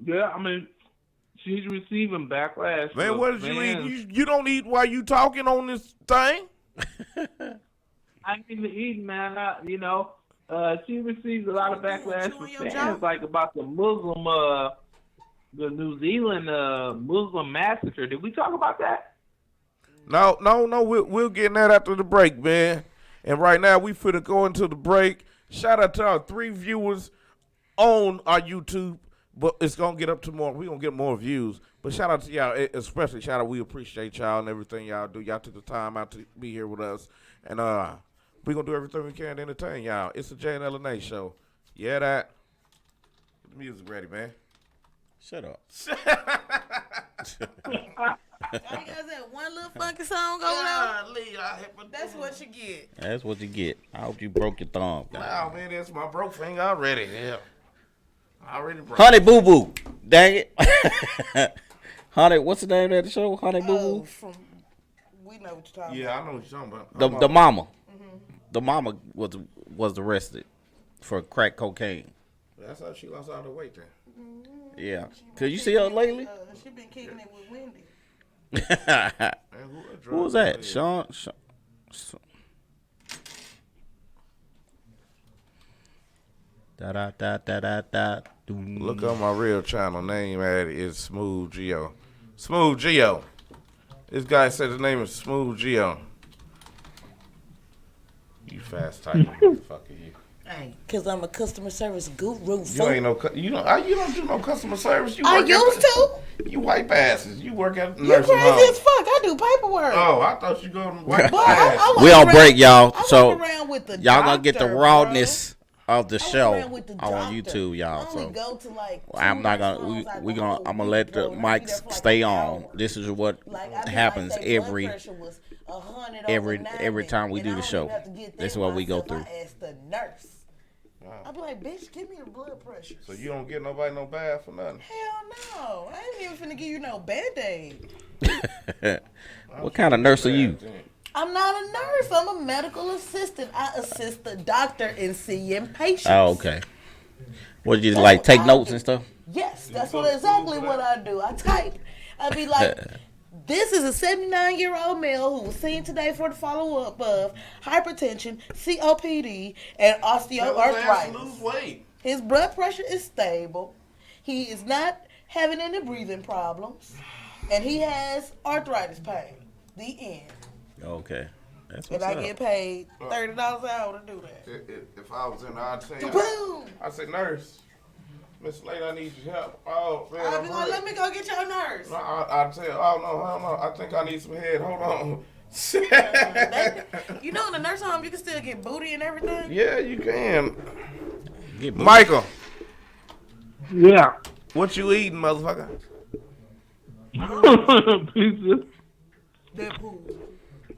S7: Yeah, I mean, she's receiving backlash.
S5: Man, what did you eat? You don't eat while you talking on this thing?
S7: I need to eat, man. She receives a lot of backlash from fans, like about the Muslim, the New Zealand Muslim massacre. Did we talk about that?
S5: No. We'll get in that after the break, man. And right now, we finna go into the break. Shout out to our 3 viewers on our YouTube, but it's gonna get up to more. We're gonna get more views. But shout out to y'all, especially shout out. We appreciate y'all and everything y'all do. Y'all took the time out to be here with us, and we're gonna do everything we can to entertain y'all. It's the Jay and LNA show. Yeah, that. Get the music ready, man.
S6: Shut up.
S4: You guys had one little funky song over there. That's what you get.
S6: That's what you get. I hope you broke your thumb.
S5: Nah, man, that's my broke finger already. Yeah. I already broke.
S6: Honey Boo Boo. Dang it. Honey, what's the name of the show? Honey Boo Boo?
S4: We know what you're talking about.
S5: Yeah, I know what you're talking about.
S6: The mama. Mm-hmm. The mama was arrested for crack cocaine.
S5: That's how she lost all the weight then.
S4: Mm-hmm.
S6: Yeah. Could you see her lately?
S4: She been kicking it with Wendy.
S6: Who was that? Sean. Da.
S5: Look up my real channel. Name at it is Smooth Geo. Smooth Geo. This guy said his name is Smooth Geo. You fast type, motherfucker. You.
S4: Hey, cause I'm a customer service guru.
S5: You ain't no. You don't do no customer service. You
S4: I used to.
S5: You wipe asses. You work at
S4: You
S5: nursing
S4: crazy
S5: home.
S4: as fuck. I do paperwork.
S5: Oh, I thought you go to wipe ass.
S6: We on break, y'all. So
S4: y'all
S6: gonna get the rawness of the show
S4: on
S6: YouTube, y'all. So
S4: go to
S6: I'm not gonna. I'm gonna let the mics stay on. This is what happens every time we do the show. This is what we go through.
S4: I'll be like, bitch, give me the blood pressure.
S5: So you don't get nobody no bath for nothing?
S4: Hell no. I ain't even finna give you no Band-Aid.
S6: What kind of nurse are you?
S4: I'm not a nurse. I'm a medical assistant. I assist the doctor in seeing patients.
S6: Oh, okay. What did you like take notes and stuff?
S4: Yes, that's exactly what I do. I type. I be like, this is a 79-year-old male who was seen today for the follow-up of hypertension, COPD, and osteoarthritis.
S5: Lose weight.
S4: His blood pressure is stable. He is not having any breathing problems, and he has arthritis pain. The end.
S6: Okay. That's
S4: and I get paid $30 an hour to do that.
S5: If I was in, I'd say,
S4: Boom.
S5: I'd say, nurse, Miss Lady, I need your help. Oh, man,
S4: I'd be like, let me go get your nurse.
S5: No, I'd say, oh, no, I think I need some head. Hold on.
S4: You know, in the nursing home, you can still get booty and everything?
S5: Yeah, you can. Michael.
S7: Yeah.
S5: What you eating, motherfucker?
S7: Pizza.
S4: That pool.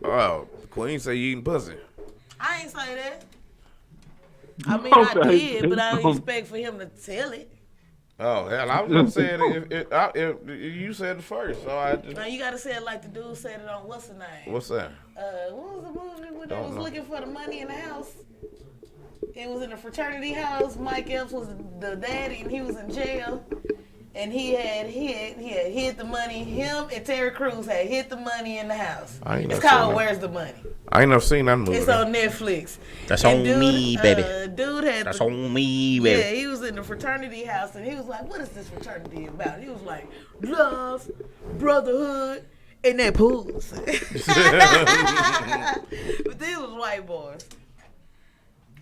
S5: Oh, Queen say you eating pussy.
S4: I ain't say that. I mean, I did, but I don't expect for him to tell it.
S5: Oh, hell, I was going to say it if you said it first. So I just...
S4: Now, you got to say it like the dude said it on what's the name?
S5: What's that?
S4: What was the movie when they was looking for the money in the house? It was in a fraternity house. Mike Epps was the daddy, and he was in jail. And he had hid the money. Him and Terry Crews had hid the money in the house. It's called Where's the Money?
S5: I ain't never seen that movie.
S4: It's on Netflix.
S6: That's on me, baby.
S4: That's
S6: on me, baby.
S4: Yeah, he was in the fraternity house, and he was like, what is this fraternity about? He was like, love, brotherhood, and that pools. But these was white boys.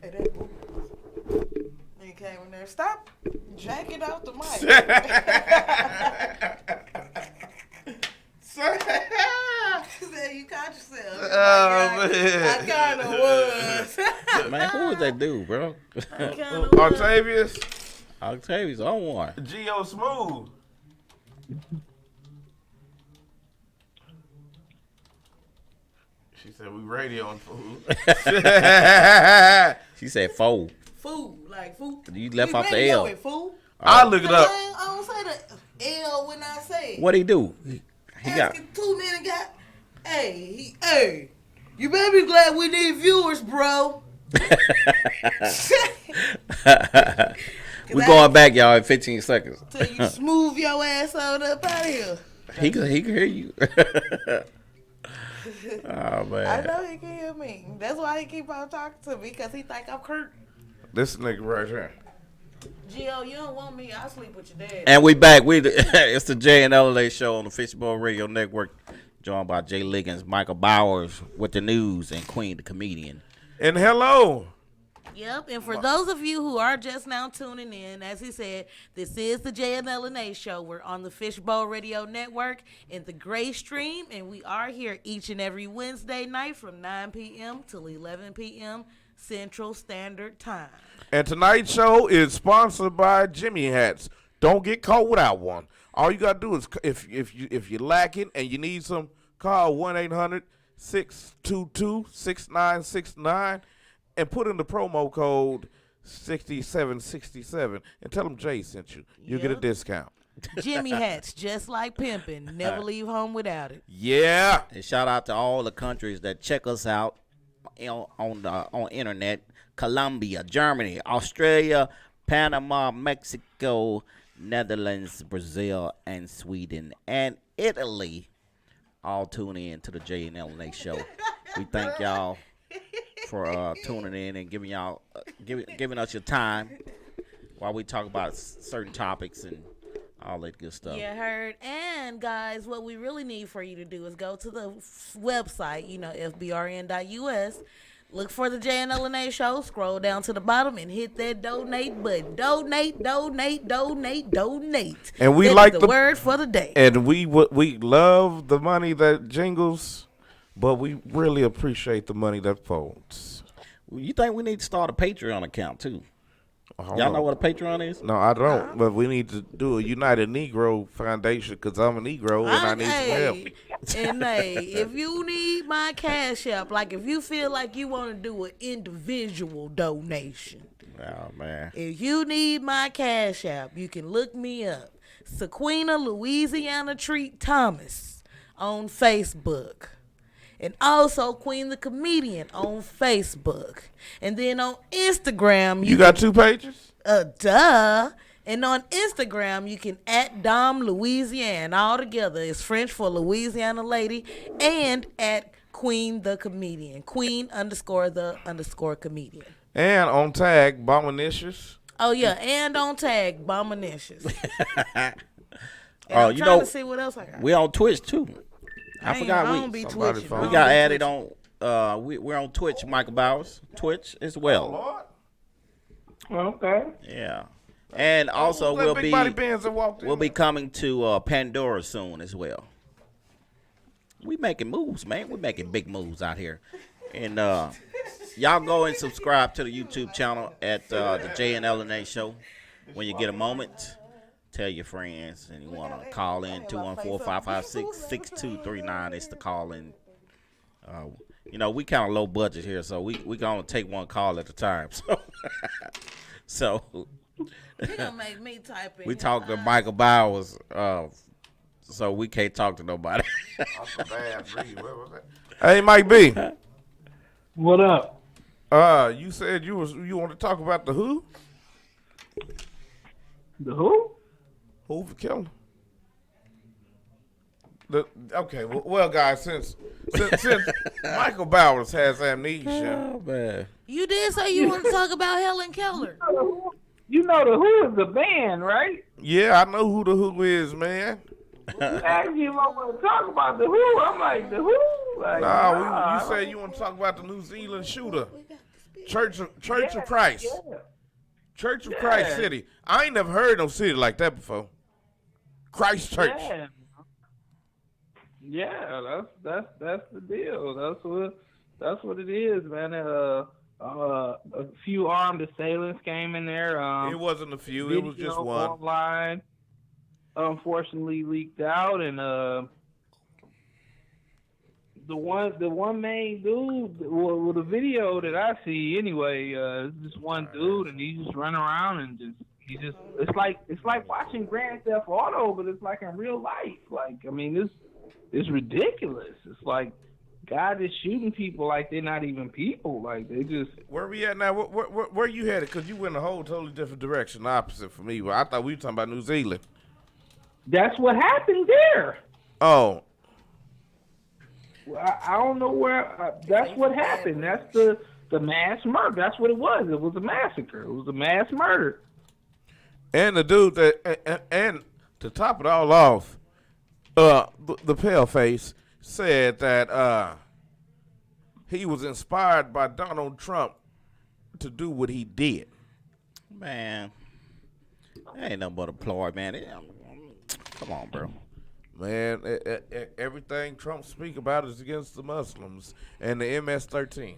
S4: And that pools. He came in there, stop jacking off the mic. You caught yourself.
S5: Oh, man.
S4: I kind of was.
S6: Man, who was that dude, bro?
S5: Octavius
S6: on one.
S5: Geo Smooth. She said we radioing food.
S6: She said fold.
S4: Food, like food.
S6: You left
S4: We
S6: off the L.
S4: radioing, fool.
S5: I'll look it up.
S4: I don't say the L when I say it.
S6: What'd he do? He got.
S4: Tune in and got. Hey, you better be glad we need viewers, bro.
S6: We going back, y'all, in 15 seconds.
S4: Till you smooth your ass on up out of here.
S6: He can hear you. Oh man.
S4: I know he can hear me. That's why he keep on talking to me, because he think I'm Kurt.
S5: This nigga right here.
S4: Gio, you don't want me. I'll sleep with your dad.
S6: And we back. It's the Jay and LA show on the Fishbowl Radio Network, joined by Jay Liggins, Michael Bowers with the news, and Queen the comedian.
S5: And hello.
S4: Yep, and for those of you who are just now tuning in, as he said, this is the Jay and LNA show. We're on the Fishbowl Radio Network in the Gray Stream, and we are here each and every Wednesday night from 9 p.m. till 11 p.m. Central Standard Time.
S5: And tonight's show is sponsored by Jimmy Hats. Don't get caught without one. All you gotta do is, if you're lacking and you need some, call 1-800-622-6969 and put in the promo code 6767 and tell them Jay sent you. You'll get a discount.
S4: Jimmy Hats, just like pimping. Never leave home without it.
S5: Yeah.
S6: And shout out to all the countries that check us out on internet. Colombia, Germany, Australia, Panama, Mexico, Netherlands, Brazil, and Sweden, and Italy all tune in to the Jay and LNA show. We thank y'all for tuning in and giving us your time while we talk about certain topics and all that good stuff.
S4: Yeah, heard. And guys, what we really need for you to do is go to the website, fbrn.us. Look for the Jay and LNA show. Scroll down to the bottom and hit that donate button. Donate.
S5: And we
S4: that
S5: like
S4: is the word for the day.
S5: And we love the money that jingles, but we really appreciate the money that folds.
S6: You think we need to start a Patreon account too? Y'all know what a Patreon is?
S5: No, I don't. But we need to do a United Negro Foundation because I'm a Negro and I need some help.
S4: And if you need my cash app, like if you feel like you want to do an individual donation,
S6: oh man,
S4: if you need my cash app, you can look me up, Sequina Louisiana Treat Thomas on Facebook. And also Queen the Comedian on Facebook. And then on Instagram.
S5: You got 2 pages?
S4: Duh. And on Instagram, you can @Dom Louisiana. All together. It's French for Louisiana lady. And @Queen the Comedian. Queen _the_ comedian.
S5: And on tag, Bominicious.
S4: Oh, yeah. And on tag, Bominicious.
S6: Oh,
S4: I'm trying to see what else I got.
S6: We on Twitch too. I forgot
S4: we
S6: got added on. We're on Twitch, Michael Bowers, Twitch as well.
S7: Okay.
S6: Yeah, and also we'll be coming to Pandora soon as well. We making moves, man. We're making big moves out here, and y'all go and subscribe to the YouTube channel at the Jay and LNA Show when you get a moment. Tell your friends, and you want to call in 214-556-6239. It's the call in. We kind of low budget here, so we gonna take one call at a time. So
S4: He gonna make me type in.
S6: we talk to Michael Bowers, so we can't talk to nobody.
S5: That's a bad read. What was that? Hey, Mike B.
S7: What up?
S5: You said you want to talk about the who?
S7: The who?
S5: Hoover Killer. Okay, well, guys, since Michael Bowers has amnesia.
S6: Oh man,
S4: You did say you want to talk about Helen Keller.
S7: You know the Who is the band, right?
S5: Yeah, I know who the Who is, man.
S7: You asked me if I want to talk about the Who. I'm like, the Who? Like,
S5: Nah, you said you want to talk about the New Zealand shooter, Church of Christ, Church of Christ City. I ain't never heard no city like that before. Christchurch.
S7: Yeah, that's the deal. That's what it is, man. A few armed assailants came in there.
S5: It wasn't a few. It was just one.
S7: Online. unfortunately leaked out, and the one main dude, well, the video that I see anyway, is this one dude, and he just run around and it's like watching Grand Theft Auto, but it's like in real life. Like, I mean, it's ridiculous. It's like God is shooting people like they're not even people. Like, they just.
S5: Where we at now? Where you headed? Because you went a whole totally different direction, opposite for me. Well, I thought we were talking about New Zealand.
S7: That's what happened there.
S5: Oh.
S7: I don't know where. That's what happened. That's the mass murder. That's what it was. It was a massacre. It was a mass murder.
S5: And the dude and to top it all off, the paleface said that he was inspired by Donald Trump to do what he did.
S6: Man, that ain't nothing but a ploy, man. Come on, bro.
S5: Man, everything Trump speak about is against the Muslims and the MS-13s,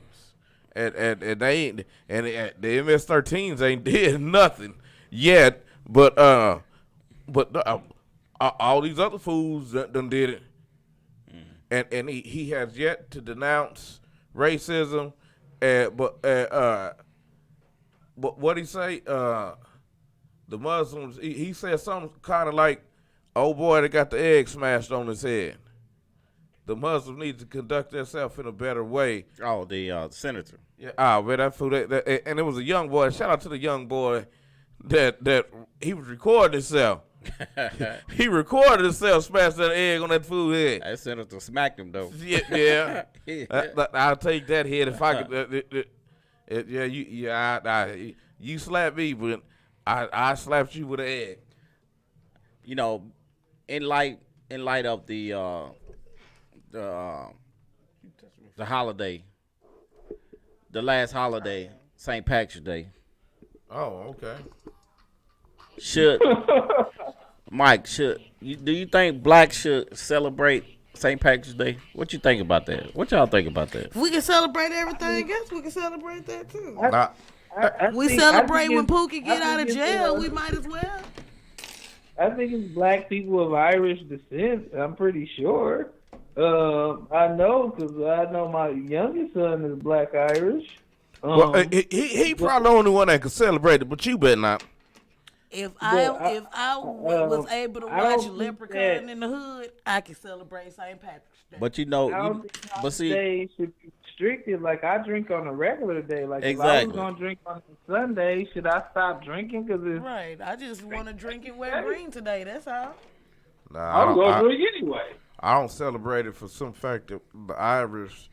S5: and they ain't, and the MS-13s ain't did nothing yet, but all these other fools done did it, and he has yet to denounce racism, but what he say? The Muslims, he said something kind of like, "Oh boy, they got the egg smashed on his head." The Muslims need to conduct themselves in a better way.
S6: Oh, the senator.
S5: Yeah, man, that fool. And it was a young boy. Shout out to the young boy that he was recording himself. He recorded himself smashing that egg on that fool's head.
S6: That senator smacked him though.
S5: Yeah. I'll take that head if I could. You slapped me, but I slapped you with an egg.
S6: You know, in light of the holiday, the last holiday, St. Patrick's Day.
S5: Oh, okay.
S6: Do you think blacks should celebrate St. Patrick's Day? What you think about that? What y'all think about that?
S4: If we can celebrate everything, I guess we can celebrate that too. We
S7: think-
S4: celebrate when
S7: I think
S4: Pookie get out of
S7: it's,
S4: jail. We might as well.
S7: I think it's black people of Irish descent. I'm pretty sure. I know because I know my youngest son is black Irish.
S5: Well, he probably the only one that can celebrate it, but you better not.
S4: If I was able to
S7: I don't
S4: watch
S7: think
S4: Leprechaun
S7: that-
S4: in the Hood, I could celebrate St. Patrick's Day.
S6: But
S7: I don't think holidays should be restricted. Like, I drink on a regular day. Like, if I was
S6: Exactly.
S7: gonna drink on Sunday, should I stop drinking? Because
S4: Right. I just want to drink and wear green today. That's all.
S5: Nah,
S7: I'm gonna drink anyway.
S5: I don't celebrate it for some fact that the Irish,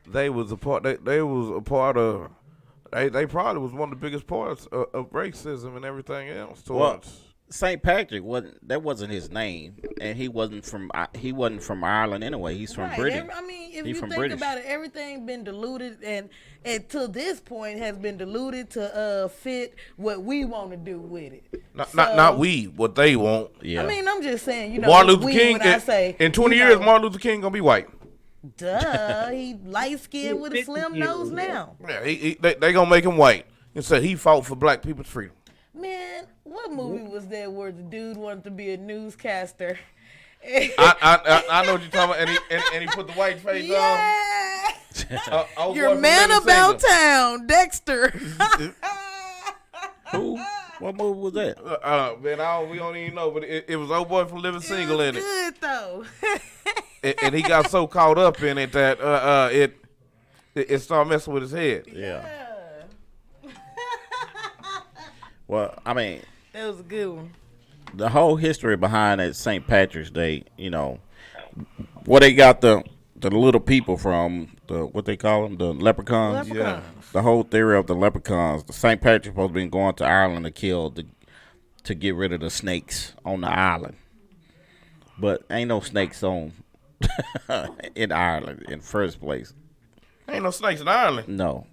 S5: they was a part. They was a part of. They probably was one of the biggest parts of racism and everything else towards.
S6: St. Patrick wasn't his name, and he wasn't from Ireland anyway. He's from Britain.
S4: I mean, if
S6: He's
S4: you
S6: from
S4: think
S6: British.
S4: about it, everything been diluted and to this point has been diluted to fit what we want to do with it.
S5: Not we, what they want.
S6: Yeah.
S4: I mean, I'm just saying, you know,
S5: Martin Luther
S4: we,
S5: King.
S4: when I say,
S5: in 20
S4: you
S5: years,
S4: know,
S5: Martin Luther King gonna be white.
S4: Duh, he light skinned with a slim nose now.
S5: Yeah, they gonna make him white. And said he fought for black people's freedom.
S4: Man, what movie was that where the dude wanted to be a newscaster?
S5: I know what you're talking about, and he put the white face on.
S4: Your man about town, Dexter.
S6: Who? What movie was that?
S5: Man, we don't even know, but it was old boy from Living Single in it.
S4: Good though.
S5: And he got so caught up in it that it started messing with his head.
S6: Yeah. Well, I mean,
S4: That was a good one.
S6: the whole history behind that St. Patrick's Day, you know, where they got the little people from, what they call them, the leprechauns.
S4: Leprechauns.
S6: The whole theory of the leprechauns. The St. Patrick's supposed to be going to Ireland to kill to get rid of the snakes on the island, but ain't no snakes on in Ireland in the first place.
S5: Ain't no snakes in Ireland.
S6: No,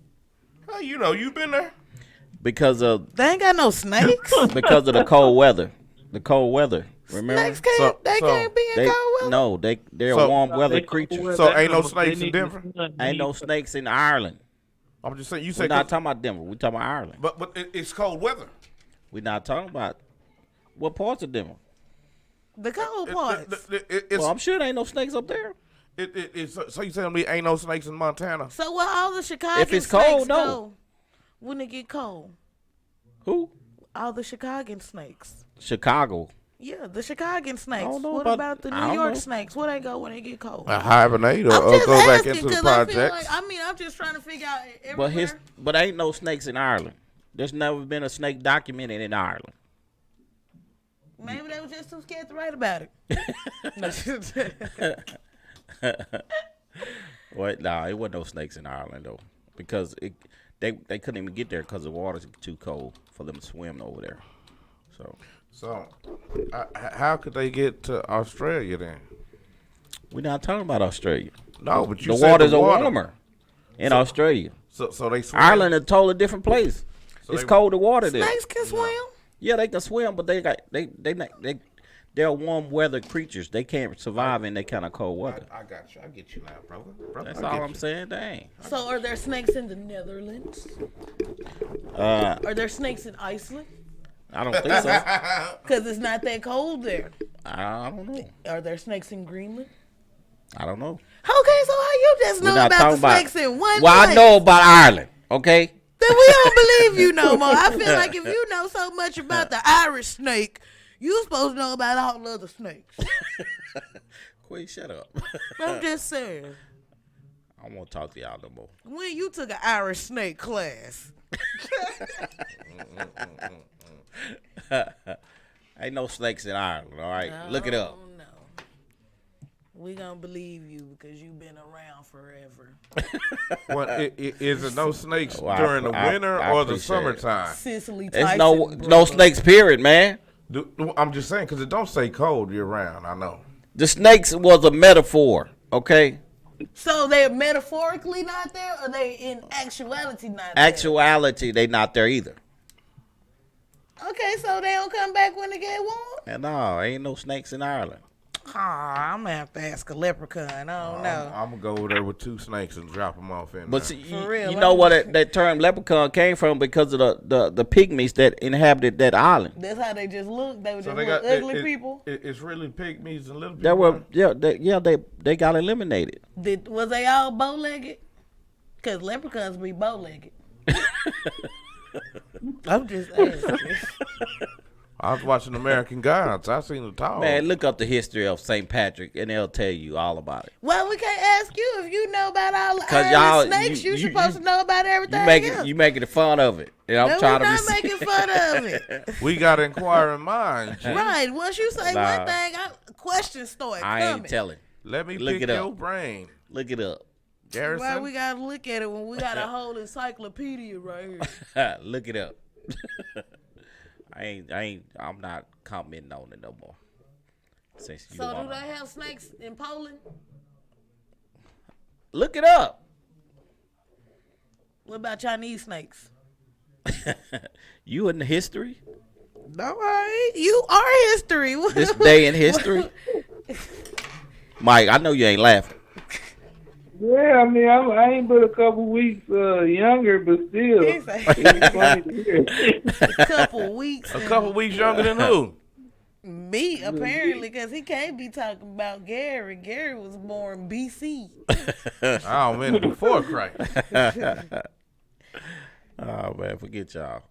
S5: How you know? You been there?
S6: because of
S4: They ain't got no snakes.
S6: because of the cold weather. The cold weather. Remember?
S4: Snakes can't. They can't be in cold weather.
S6: No, they're
S5: So-
S6: warm weather creatures.
S5: So ain't no snakes in Denver?
S6: Ain't no snakes in Ireland.
S5: I'm just saying. You
S6: We're
S5: said,
S6: not talking about Denver. We're talking about Ireland.
S5: but it's cold weather.
S6: We're not talking about what parts of Denver.
S4: The cold parts.
S6: Well, I'm sure there ain't no snakes up there.
S5: So you telling me ain't no snakes in Montana?
S4: So where all the Chicago
S6: If it's
S4: snakes
S6: cold, no.
S4: go when it get cold?
S6: Who?
S4: All the Chicago snakes.
S6: Chicago.
S4: Yeah, the Chicago snakes.
S6: don't know
S4: What about the
S6: I
S4: New
S6: don't
S4: York
S6: know.
S4: snakes? Where they go when they get cold?
S5: Hibernate or
S4: I'm just
S5: go back
S4: asking,
S5: into the
S4: 'cause I feel
S5: projects.
S4: like, I'm just trying to figure out everywhere.
S6: But ain't no snakes in Ireland. There's never been a snake documented in Ireland.
S4: Maybe they were just too scared to write about it.
S6: What? Nah, it wasn't no snakes in Ireland though, because they couldn't even get there because the water's too cold for them to swim over there.
S5: So, how could they get to Australia then?
S6: We're not talking about Australia.
S5: No, but you
S6: the
S5: said
S6: waters
S5: the water.
S6: are warmer in Australia.
S5: So they swim.
S6: Ireland is a totally different place.
S5: So
S6: it's
S5: they-
S6: colder water there.
S4: Snakes can swim.
S6: Yeah, they can swim, but they're warm weather creatures. They can't survive in that kind of cold weather.
S5: I got you. I get you now, brother.
S6: That's
S5: I
S6: all
S5: get
S6: I'm
S5: you.
S6: saying. Dang.
S4: So are there snakes in the Netherlands? Are there snakes in Iceland?
S6: I don't think so.
S4: Because it's not that cold there.
S6: I don't know.
S4: Are there snakes in Greenland?
S6: I don't know.
S4: Okay, so how you just
S6: We're
S4: know
S6: not
S4: about
S6: talking
S4: the
S6: about.
S4: snakes in one
S6: Well,
S4: place?
S6: I know about Ireland. Okay.
S4: Then we don't believe you no more. I feel like if you know so much about the Irish snake, you supposed to know about all the other snakes.
S6: Queen, shut up.
S4: I'm just saying.
S6: I won't talk to y'all no more.
S4: When you took an Irish snake class.
S6: Ain't no snakes in Ireland. All right, look it up.
S4: No. We gonna believe you because you've been around forever.
S5: Well, is it no snakes
S6: Well,
S5: during the winter
S6: I
S5: or the
S6: appreciate it.
S5: summertime?
S4: Cicely
S6: There's
S4: Tyson.
S6: no
S4: brother.
S6: snakes. Period, man.
S5: I'm just saying because it don't say cold year round. I know.
S6: The snakes was a metaphor. Okay.
S4: So they're metaphorically not there, or they in actuality not there?
S6: Actuality, they not there either.
S4: Okay, so they don't come back when they get warm?
S6: And no, ain't no snakes in Ireland.
S4: I'm gonna have to ask a leprechaun. I don't know.
S5: I'm gonna go over there with 2 snakes and drop them off in
S6: But
S5: there.
S6: see,
S4: For real,
S6: you know what that term leprechaun came from because of the pygmies that inhabited that island.
S4: That's how they just look. They were
S5: So
S4: just
S5: they
S4: little
S5: got
S4: ugly people.
S5: It's really pygmies and little people.
S6: There were they got eliminated.
S4: Was they all bow-legged? Because leprechauns be bow-legged. I'm just asking.
S5: I was watching American Gods. I seen the tall.
S6: Man, look up the history of St. Patrick and they'll tell you all about it.
S4: Well, we can't ask you if you know about all the
S6: 'Cause
S4: Irish
S6: y'all-
S4: snakes.
S6: you-
S4: You're
S6: you-
S4: supposed to know about everything else.
S6: You making fun of it. And I'm
S4: No,
S6: trying
S4: we're
S6: to
S4: not making fun of it.
S5: We got inquiring minds. G.
S4: Right. Once you say
S6: Nah.
S4: one thing, questions start
S6: I
S4: coming.
S6: ain't telling.
S5: Let me
S6: Look
S5: pick
S6: it
S5: your
S6: up.
S5: brain.
S6: Look it up.
S5: Garrison.
S4: Why we gotta look at it when we got a whole encyclopedia right here?
S6: Look it up. I'm not commenting on it no more. Since you
S4: So do
S6: wanna-
S4: they have snakes in Poland?
S6: Look it up.
S4: What about Chinese snakes?
S6: You in the history?
S4: No, I ain't. You are history.
S6: This day in history? Mike, I know you ain't laughing.
S7: Yeah, I mean, I ain't but a couple weeks younger, but still,
S4: He's
S7: it's funny to hear.
S4: a couple weeks.
S5: A couple weeks younger than who?
S4: Me, apparently, because he can't be talking about Gary. Gary was born BC.
S5: Oh man, before Christ.
S6: Oh man, forget y'all.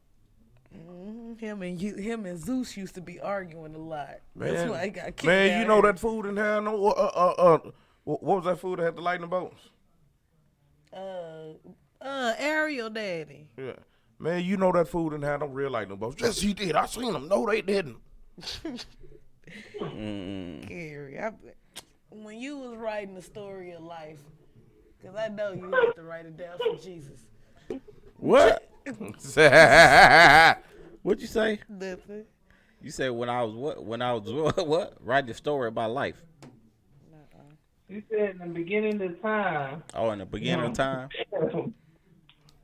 S4: Him and Zeus used to be arguing a lot. That's
S5: Man,
S4: why he got kicked
S5: man,
S4: out
S5: you know
S4: here.
S5: that food in here? No, what was that food that had the lightning bolts?
S4: Ariel Daddy.
S5: Yeah, man, you know that food in here don't real lightning bolts. Yes, he did. I seen them. No, they didn't.
S4: Gary, when you was writing the story of life, because I know you have to write it down for Jesus.
S6: What? What'd you say?
S4: Nothing.
S6: You said when I was what? When I was what? Writing the story about life.
S7: You said in the beginning of time,
S6: Oh, in the beginning of time.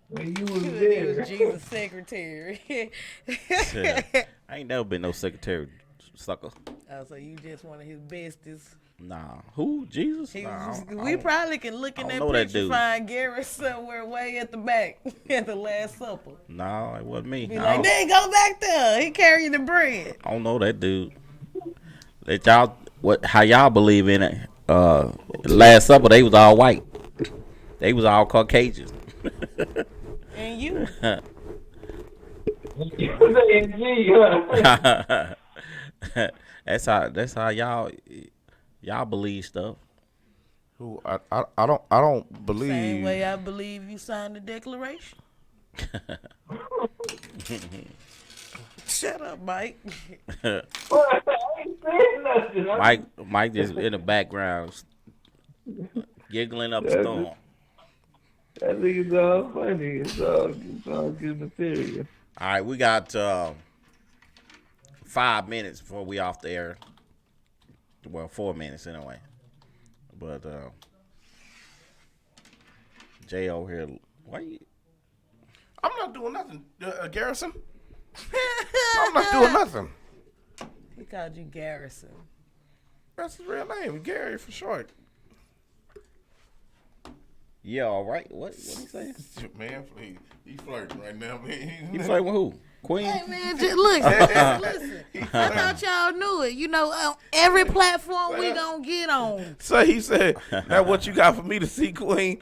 S7: when you was
S4: He
S7: there.
S4: was Jesus' secretary.
S6: I ain't never been no secretary, sucker.
S4: Oh, so you just one of his besties.
S6: Nah. Who? Jesus?
S4: He
S6: Nah,
S4: was,
S6: I
S4: we
S6: don't-
S4: probably can look in
S6: I
S4: that
S6: don't know that
S4: picture,
S6: dude.
S4: find Gary somewhere way at the back at the Last Supper.
S6: No, it wasn't me.
S4: Be
S6: I
S4: like,
S6: don't,
S4: they go back there. He carrying the bread.
S6: I don't know that dude. That y'all, how y'all believe in it? Last Supper, they was all white. They was all Caucasian.
S4: And you.
S6: That's how y'all believe stuff.
S5: Who I don't believe.
S4: Same way I believe you signed the Declaration. Shut up, Mike.
S6: Mike just in the background giggling up a storm.
S7: That nigga's all funny. It's all good material.
S6: All right, we got 5 minutes before we off the air. Well, 4 minutes anyway. But Jay over here, why you?
S5: I'm not doing nothing, Garrison. I'm not doing nothing.
S4: He called you Garrison.
S5: That's his real name, Gary for short.
S6: Yeah, all right. What he saying?
S5: Man, please. He flirting right now, man.
S6: You flirting with who? Queen?
S4: Hey, man, just listen. I thought y'all knew it. You know, every platform we gonna get on.
S5: So he said, now what you got for me to see, Queen?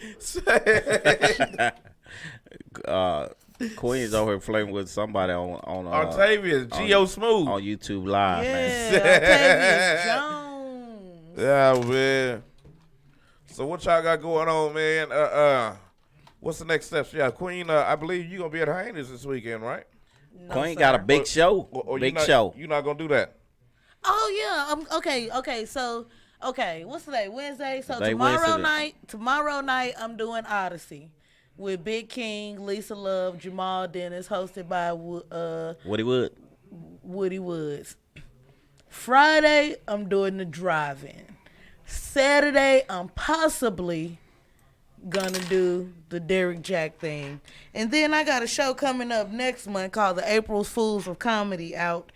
S6: Queen's over here flirting with somebody on
S5: Octavius, Geo Smooth.
S6: On YouTube Live, man.
S4: Octavius Jones.
S5: Yeah, man. So what y'all got going on, man? What's the next steps? Yeah, Queen, I believe you're going to be at Hyenas this weekend, right?
S4: No,
S6: Queen
S4: sir.
S6: got a big show.
S5: Or
S6: big
S5: you're
S6: show.
S5: You're not going to do that?
S4: Oh, yeah. Okay. So, what's today? Wednesday? So
S6: Today,
S4: tomorrow night, I'm doing Odyssey with Big King, Lisa Love, Jamal Dennis, hosted by Woody Woods. Friday, I'm doing the drive-in. Saturday, I'm possibly gonna do the Derrick Jack thing. And then I got a show coming up next month called the April Fools of Comedy out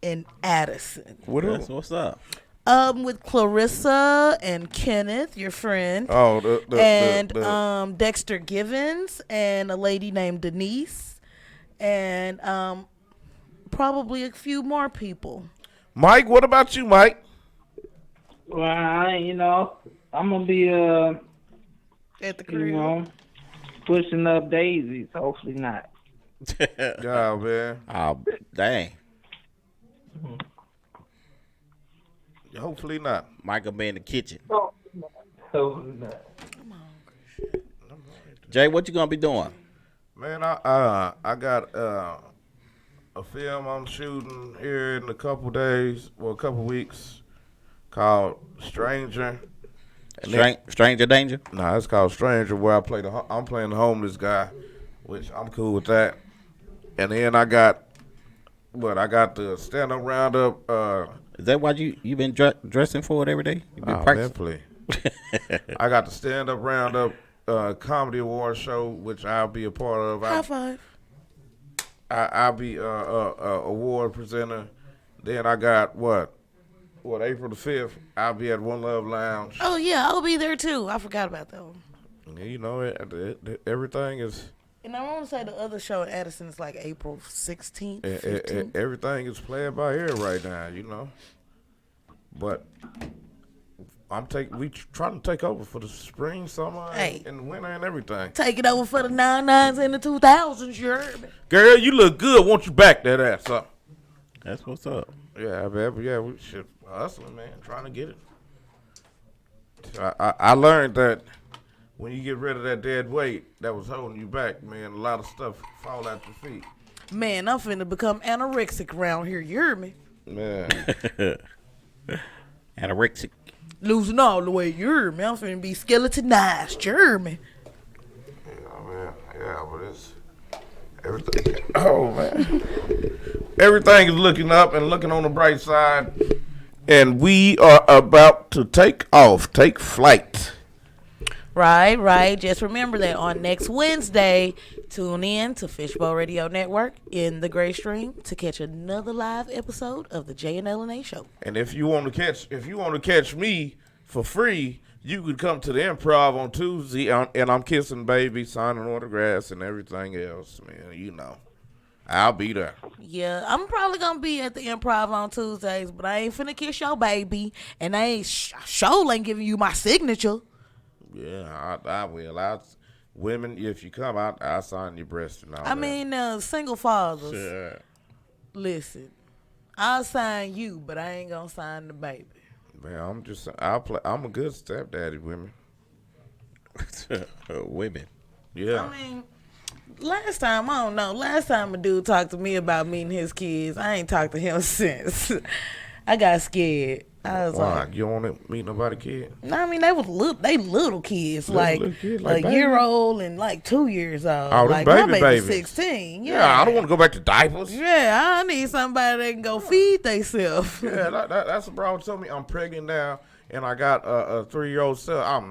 S4: in Addison.
S6: What's up?
S4: With Clarissa and Kenneth, your friend.
S5: Oh,
S4: and Dexter Givens and a lady named Denise. And probably a few more people.
S5: Mike, what about you, Mike?
S7: Well, I'm gonna be
S4: at the crib,
S7: pushing up daisies. Hopefully not.
S5: Yeah, man.
S6: Oh, dang.
S5: Hopefully not.
S6: Mike will be in the kitchen.
S7: Hopefully not.
S6: Jay, what you gonna be doing?
S5: Man, I got a film I'm shooting here in a couple weeks called Stranger.
S6: Stranger Danger?
S5: Nah, it's called Stranger, where I'm playing the homeless guy, which I'm cool with that. And then I got the stand-up roundup.
S6: Is that what you been dressing for it every day? You been practicing?
S5: I got the stand-up roundup comedy award show, which I'll be a part of.
S4: High five.
S5: I'll be a award presenter. Then I got April the 5th, I'll be at One Love Lounge.
S4: Oh, yeah, I'll be there, too. I forgot about that one.
S5: You know, everything is...
S4: And I want to say the other show in Addison is like April 16th, 15th.
S5: Everything is playing by ear right now, you know. But we trying to take over for the spring, summer, and winter and everything.
S4: Take it over for the 99s and the 2000s, you heard me.
S5: Girl, you look good. Won't you back that ass up?
S6: That's what's up.
S5: Yeah, man. Yeah, we should hustling, man. Trying to get it. I learned that when you get rid of that dead weight that was holding you back, man, a lot of stuff fall at your feet.
S4: Man, I'm finna become anorexic around here. You hear me?
S5: Man.
S6: Anorexic.
S4: Losing all the weight. You hear me? I'm finna be skeletonized. You hear me?
S5: Yeah, man. Yeah, but it's everything. Oh, man. Everything is looking up and looking on the bright side. And we are about to take flight.
S4: Right. Just remember that on next Wednesday, tune in to Fishbowl Radio Network in the Gray Stream to catch another live episode of the Jay and LNA Show.
S5: And if you want to catch me for free, you could come to the Improv on Tuesday, and I'm kissing baby, signing autographs, and everything else, man. You know. I'll be there.
S4: Yeah, I'm probably gonna be at the Improv on Tuesdays, but I ain't finna kiss your baby, and I ain't sure ain't giving you my signature.
S5: Yeah, I will. Women, if you come out, I'll sign your breast and all
S4: I mean, single fathers.
S5: Yeah.
S4: Listen, I'll sign you, but I ain't gonna sign the baby.
S5: Man, I'm a good stepdaddy, women.
S6: Women.
S5: Yeah.
S4: I mean, last time a dude talked to me about meeting his kids. I ain't talked to him since. I got scared. I was
S5: Why?
S4: like,
S5: You don't want to meet nobody kid?
S4: No, I mean they little kids,
S5: Little
S4: like
S5: kids, like
S4: a year old and like 2 years old.
S5: Oh, them
S4: like my
S5: babies.
S4: baby's 16.
S5: Yeah, I don't want to go back to diapers.
S4: Yeah, I need somebody that can go feed themselves.
S5: Yeah, that's the problem. Told me I'm pregnant now, and I got a 3-year-old son.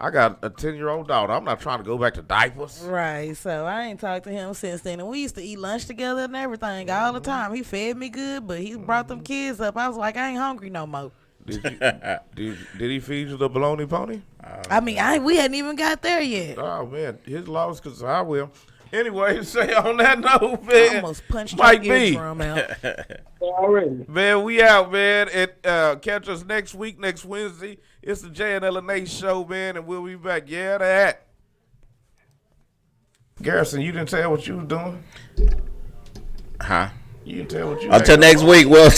S5: I got a 10-year-old daughter. I'm not trying to go back to diapers.
S4: Right, so I ain't talked to him since then. And we used to eat lunch together and everything all the time. He fed me good, but he brought them kids up. I was like, I ain't hungry no more.
S5: Did he feed you the bologna pony?
S4: I mean, we hadn't even got there yet.
S5: Oh man, his loss because I will. Anyway, say on that note, man.
S4: I almost punched
S5: Mike
S4: your
S5: B.
S4: eardrum out.
S7: Already.
S5: Man, we out, man. And catch us next week, next Wednesday. It's the Jay and LNA show, man, and we'll be back. Yeah, that. Garrison, you didn't tell what you was doing?
S6: Huh?
S5: You didn't tell what you
S6: Until next week, we'll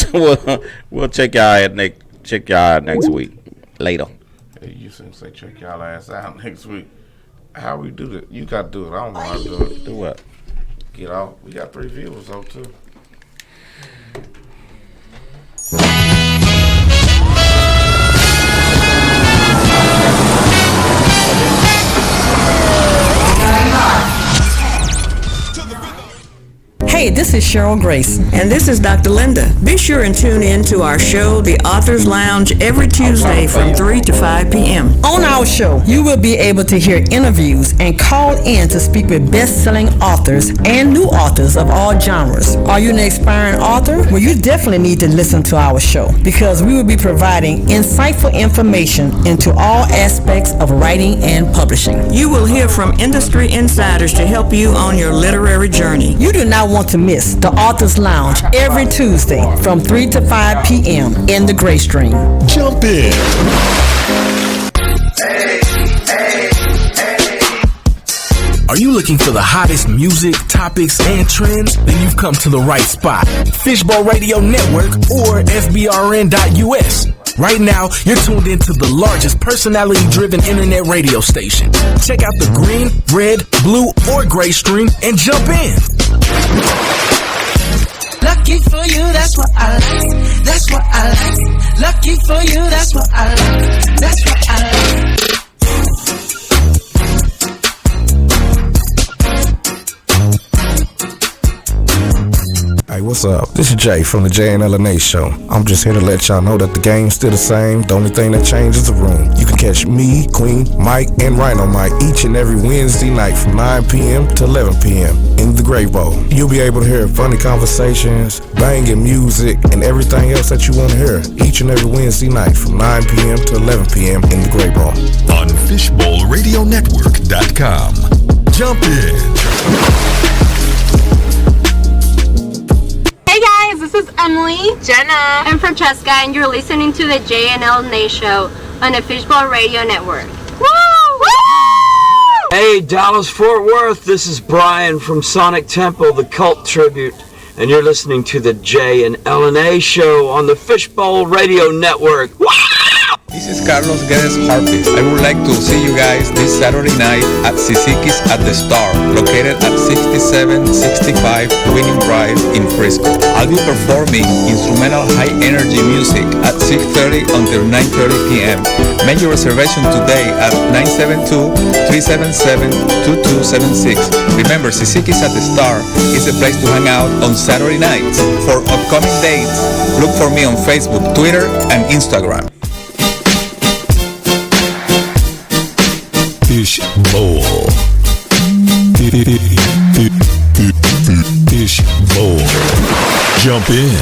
S6: check y'all out next week. Later.
S5: Hey, you shouldn't say check y'all ass out next week. How we do that? You got to do it. I don't know how to do it.
S6: Do what?
S5: Get off. We got 3 viewers, though, too.
S11: Hey, this is Cheryl Grace. And this is Dr. Linda. Be sure and tune in to our show, The Author's Lounge, every Tuesday from 3 to 5 p.m. On our show, you will be able to hear interviews and call in to speak with best-selling authors and new authors of all genres. Are you an aspiring author? Well, you definitely need to listen to our show because we will be providing insightful information into all aspects of writing and publishing. You will hear from industry insiders to help you on your literary journey. You do not want to miss the Author's Lounge every Tuesday from 3 to 5 p.m. in the Gray Stream.
S3: Jump in. Are you looking for the hottest music, topics, and trends? Then you've come to the right spot. Fishbowl Radio Network or FBRN.US. Right now, you're tuned into the largest personality-driven internet radio station. Check out the green, red, blue, or gray stream and jump in.
S12: Lucky for you, that's what I like. That's what I like. Lucky for you, that's what I like. That's what I like.
S5: Hey, what's up? This is Jay from the Jay and LNA show. I'm just here to let y'all know that the game's still the same. The only thing that changes is the room. You can catch me, Queen, Mike, and rhinomyte each and every Wednesday night from 9 p.m. to 11 p.m. in the Gray Bowl. You'll be able to hear funny conversations, banging music, and everything else that you want to hear each and every Wednesday night from 9 p.m. to 11 p.m. in the Gray Bowl.
S3: On FishbowlRadioNetwork.com. Jump in.
S13: Hey guys, this is Emily, Jenna, and Francesca, and you're listening to the JNL Nate Show on the Fishbowl Radio Network. Woo! Woo!
S14: Hey, Dallas Fort Worth, this is Brian from Sonic Temple, the Cult Tribute, and you're listening to the J and LNA Show on the Fishbowl Radio Network. Wow!
S15: This is Carlos Guedes Harpist. I would like to see you guys this Saturday night at Sisiki's at the Star, located at 6765 Winning Drive in Frisco. I'll be performing instrumental high-energy music at 6:30 until 9:30 p.m. Make your reservation today at 972-377-2276. Remember, Sisiki's at the Star is the place to hang out on Saturday nights. For upcoming dates, look for me on Facebook, Twitter, and Instagram.
S3: Fish bowl. Fish bowl. Jump in.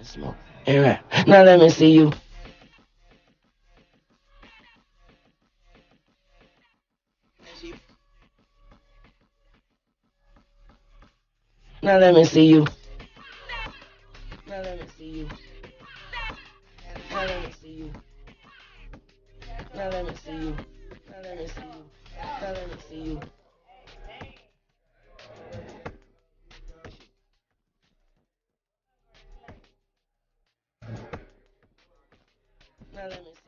S16: Smoke. All right. Now let me see you. Now let me see you. Now let me see you. Now let me see you. Now let me see you. Now let me see you. Now let me see you. Now let me see you.